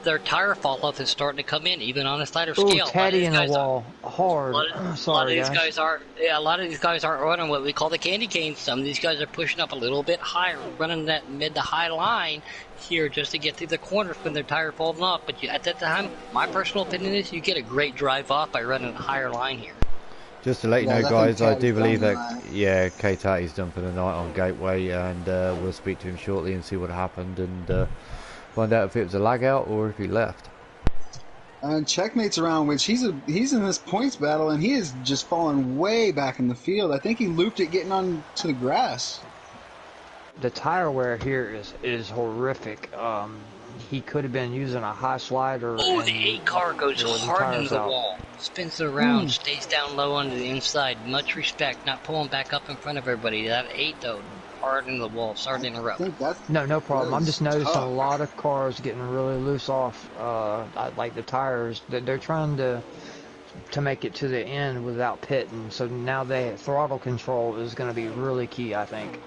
their tire fall off is starting to come in, even on a slider scale. Teddy in the wall, hard. A lot of these guys aren't running what we call the candy cane. Some of these guys are pushing up a little bit higher, running that mid to high line here just to get through the corners when their tire falling off. But at that time, my personal opinion is you get a great drive off by running a higher line here. Just to let you know, guys, I do believe that, yeah, K-Tatty's done for the night on Gateway, and we'll speak to him shortly and see what happened, and find out if it was a lag out or if he left. And Checkmate's around, which he's in this points battle, and he is just falling way back in the field. I think he looped it getting on to the grass. The tire wear here is horrific. He could have been using a high slider. Oh, the 8 car goes hard into the wall. Spins it around, stays down low on the inside. Much respect, not pulling back up in front of everybody. That 8, though, hard into the wall. Sorry to interrupt. No problem. I'm just noticing a lot of cars getting really loose off, like the tires. They're trying to make it to the end without pitting. So now throttle control is going to be really key, I think.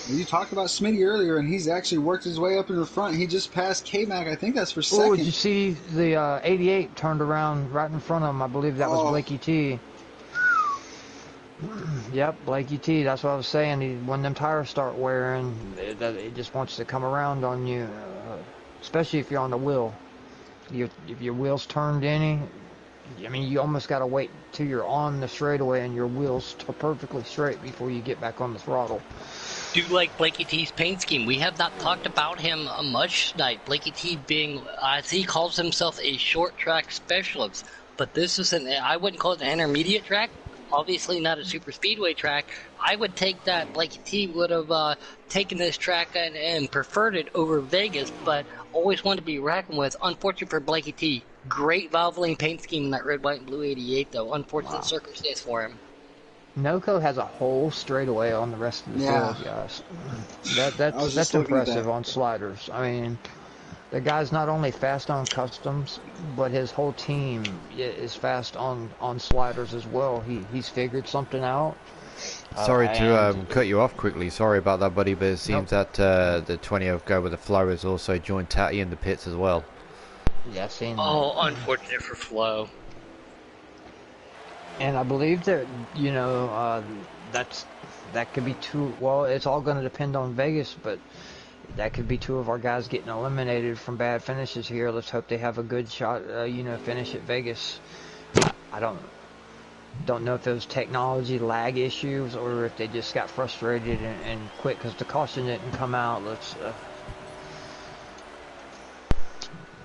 You talked about Smitty earlier, and he's actually worked his way up in the front. He just passed K-Mac. I think that's for 2nd. Oh, did you see the 88 turned around right in front of him? I believe that was Blakey T. Yep, Blakey T. That's what I was saying. When them tires start wearing, it just wants to come around on you, especially if you're on the wheel. If your wheels turned any, I mean, you almost got to wait till you're on the straightaway and your wheels are perfectly straight before you get back on the throttle. Do like Blakey T's paint scheme. We have not talked about him much tonight. Blakey T being, as he calls himself, a short track specialist. But this is I wouldn't call it an intermediate track. Obviously not a super speedway track. I would take that. Blakey T would have taken this track and preferred it over Vegas, but always wanted to be reckoned with. Unfortunate for Blakey T. Great Valvoline paint scheme in that red, white, and blue 88, though. Unfortunate circumstance for him. Noco has a whole straightaway on the rest of the field, guys. That's impressive on sliders. I mean, the guy's not only fast on customs, but his whole team is fast on sliders as well. He's figured something out. Sorry to cut you off quickly. Sorry about that, buddy, but it seems that the 20 of Go with the Flow has also joined Tatty in the pits as well. Yeah, I've seen that. Oh, unfortunate for Flo. And I believe that, you know, that could be two. Well, it's all going to depend on Vegas, but that could be 2 of our guys getting eliminated from bad finishes here. Let's hope they have a good shot, finish at Vegas. I don't know if it was technology lag issues or if they just got frustrated and quit because the caution didn't come out.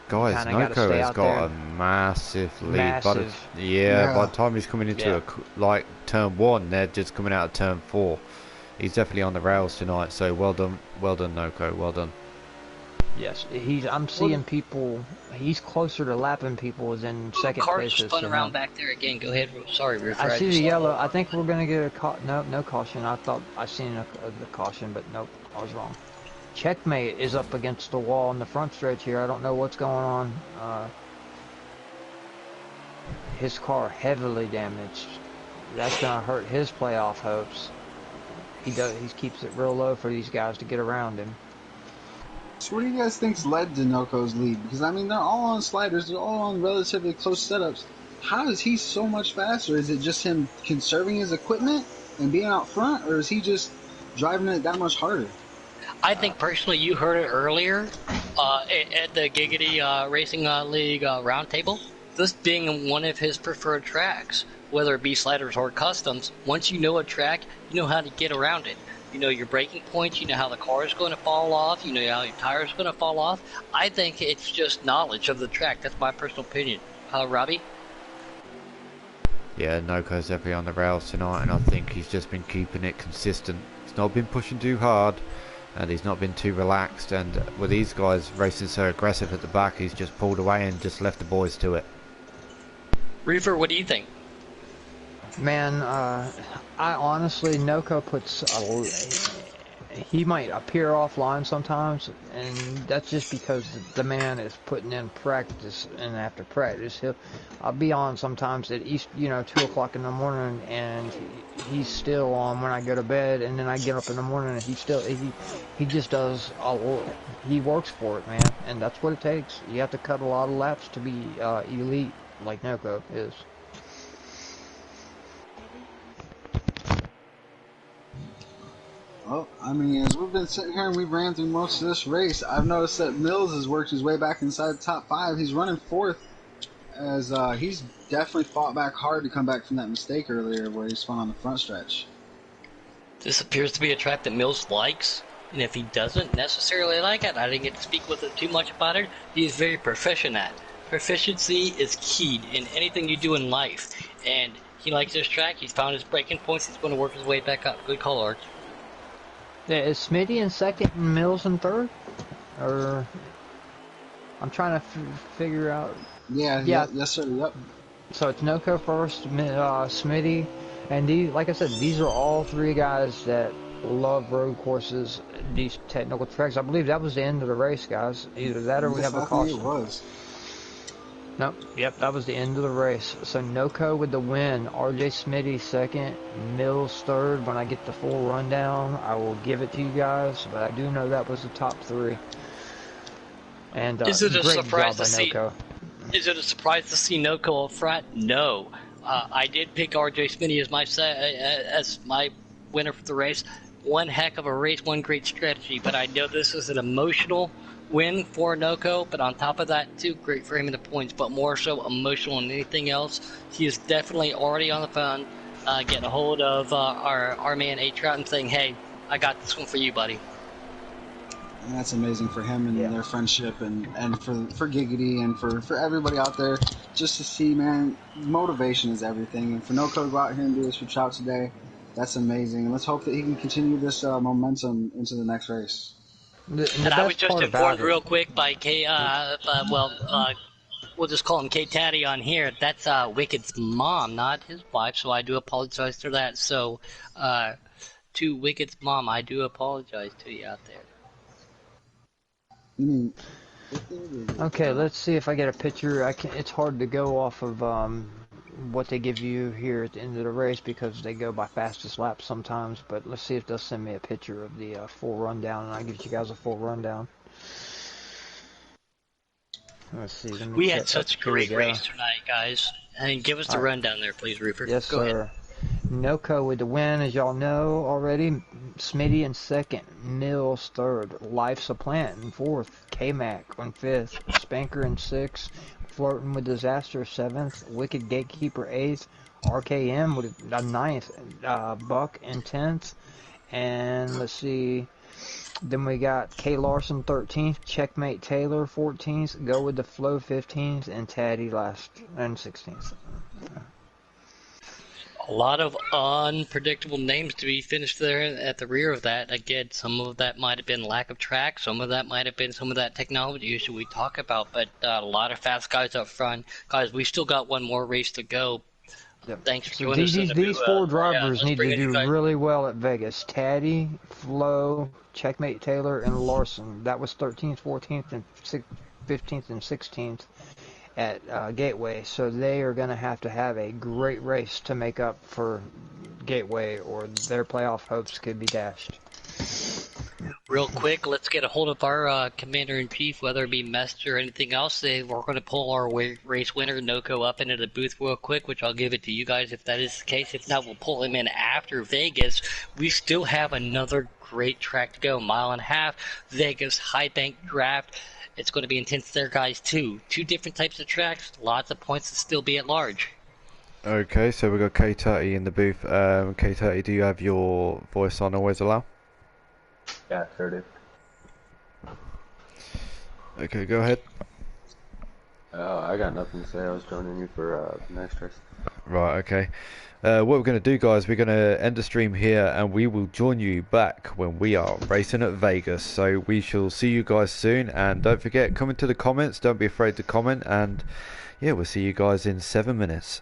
Guys, Noco has got a massive lead. By the time he's coming into turn 1, they're just coming out of turn 4. He's definitely on the rails tonight, so well done Noco, well done. Yes, I'm Well, seeing people. He's closer to lapping people than Ooh, second cars place just is spun to around him. back there again. Go ahead. Sorry, I Roofer. I see the just yellow. I think we're gonna get a no caution. I thought I seen the caution, but nope, I was wrong. Checkmate is up against the wall in the front stretch here. I don't know what's going on. His car heavily damaged. That's gonna hurt his playoff hopes. He keeps it real low for these guys to get around him. so what do you guys think's led to Noco's lead? Because I mean, they're all on sliders, they're all on relatively close setups. How is he so much faster? Is it just him conserving his equipment and being out front, or is he just driving it that much harder? I think personally you heard it earlier at the Giggity Racing League roundtable. This being one of his preferred tracks, whether it be sliders or customs, once you know a track, you know how to get around it. You know your braking points, you know how the car is going to fall off, you know how your tire is going to fall off. I think it's just knowledge of the track. That's my personal opinion. Robbie? Yeah, Noco's definitely on the rails tonight, and I think he's just been keeping it consistent. He's not been pushing too hard, and he's not been too relaxed. And with these guys racing so aggressive at the back, he's just pulled away and just left the boys to it. Reefer, what do you think? Man, I honestly, Noco puts he might appear offline sometimes, and that's just because the man is putting in practice, and after practice, I'll be on sometimes at 2 o'clock in the morning, and he's still on when I go to bed, and then I get up in the morning, and he just does he works for it, man, and that's what it takes. You have to cut a lot of laps to be elite, like Noco is. Well, I mean, as we've been sitting here and we've ran through most of this race, I've noticed that Mills has worked his way back inside the top 5. He's running 4th, as he's definitely fought back hard to come back from that mistake earlier where he spun on the front stretch. This appears to be a track that Mills likes, and if he doesn't necessarily like it, I didn't get to speak with it too much about it, he is very proficient at. Proficiency is key in anything you do in life, and he likes this track, he's found his braking points, he's going to work his way back up. Good call, Art. Yeah, is Smitty in second and Mills in third? Or I'm trying to figure out. Yeah, yes sir, yep. So it's Noco first, Smitty, and like I said, these are all three guys that love road courses, these technical tracks. I believe that was the end of the race, guys. Either that or we have a caution. It was. Nope. Yep, that was the end of the race. So Noco with the win, RJ Smitty second, Mills third. When I get the full rundown, I will give it to you guys, but I do know that was the top 3. And is it a great surprise job by to see? Noco. Is it a surprise to see Noco up front? No. I did pick RJ Smitty as my winner for the race. One heck of a race, one great strategy, but I know this is an emotional win for Noco, but on top of that, too, great for him in the points, but more so emotional than anything else. He is definitely already on the phone, getting a hold of our man A. Troutman saying, hey, I got this one for you, buddy. And that's amazing for him and their friendship and for Giggity and for everybody out there just to see, man, motivation is everything. And for Noco to go out here and do this for Trout today, that's amazing. And let's hope that he can continue this momentum into the next race. And I was just informed real quick by we'll just call him K-Taddy on here. That's Wicked's mom, not his wife, so I do apologize for that. So, to Wicked's mom, I do apologize to you out there. Okay, let's see if I get a picture. It's hard to go off of what they give you here at the end of the race because they go by fastest laps sometimes, but let's see if they'll send me a picture of the full rundown, and I'll give you guys a full rundown. Let's see. We had such a great race tonight, guys. And give us the rundown there, please, Reefer. Yes, Go sir. ahead. Noco with the win, as y'all know already. Smitty in second. Mills third. Life's a Plant in fourth. K-Mac in fifth. Spanker in sixth. Flirting with Disaster seventh. Wicked Gatekeeper eighth. RKM with a ninth. Buck in 10th. And let's see. Then we got K. Larson 13th, Checkmate Taylor 14th, Go with the Flow 15th, and Taddy last and 16th. A lot of unpredictable names to be finished there at the rear of that. Again, some of that might have been lack of track, some of that might have been some of that technology issue we talk about, but a lot of fast guys up front. Guys, we still got one more race to go. Yep. Thanks for So joining us. these four drivers need to bring do really well at Vegas. Taddy, Flo, Checkmate Taylor, and Larson. That was 13th, 14th, and 15th and 16th at Gateway. So they are going to have a great race to make up for Gateway, or their playoff hopes could be dashed. Real quick, let's get a hold of our commander-in-chief, whether it be Mester or anything else. We're going to pull our race winner, Noko, up into the booth real quick, which I'll give it to you guys if that is the case. If not, we'll pull him in after Vegas. We still have another great track to go, 1.5 miles, Vegas, High Bank Draft. It's going to be intense there, guys, too. 2 different types of tracks, lots of points to still be at large. Okay, so we've got K30 in the booth. K30, do you have your voice on always allow? Yeah, sure do. Okay, go ahead. I got nothing to say. I was joining you for the next race. Right, okay. What we're going to do, guys, we're going to end the stream here, and we will join you back when we are racing at Vegas. So we shall see you guys soon, and don't forget, come into the comments. Don't be afraid to comment, and yeah, we'll see you guys in 7 minutes.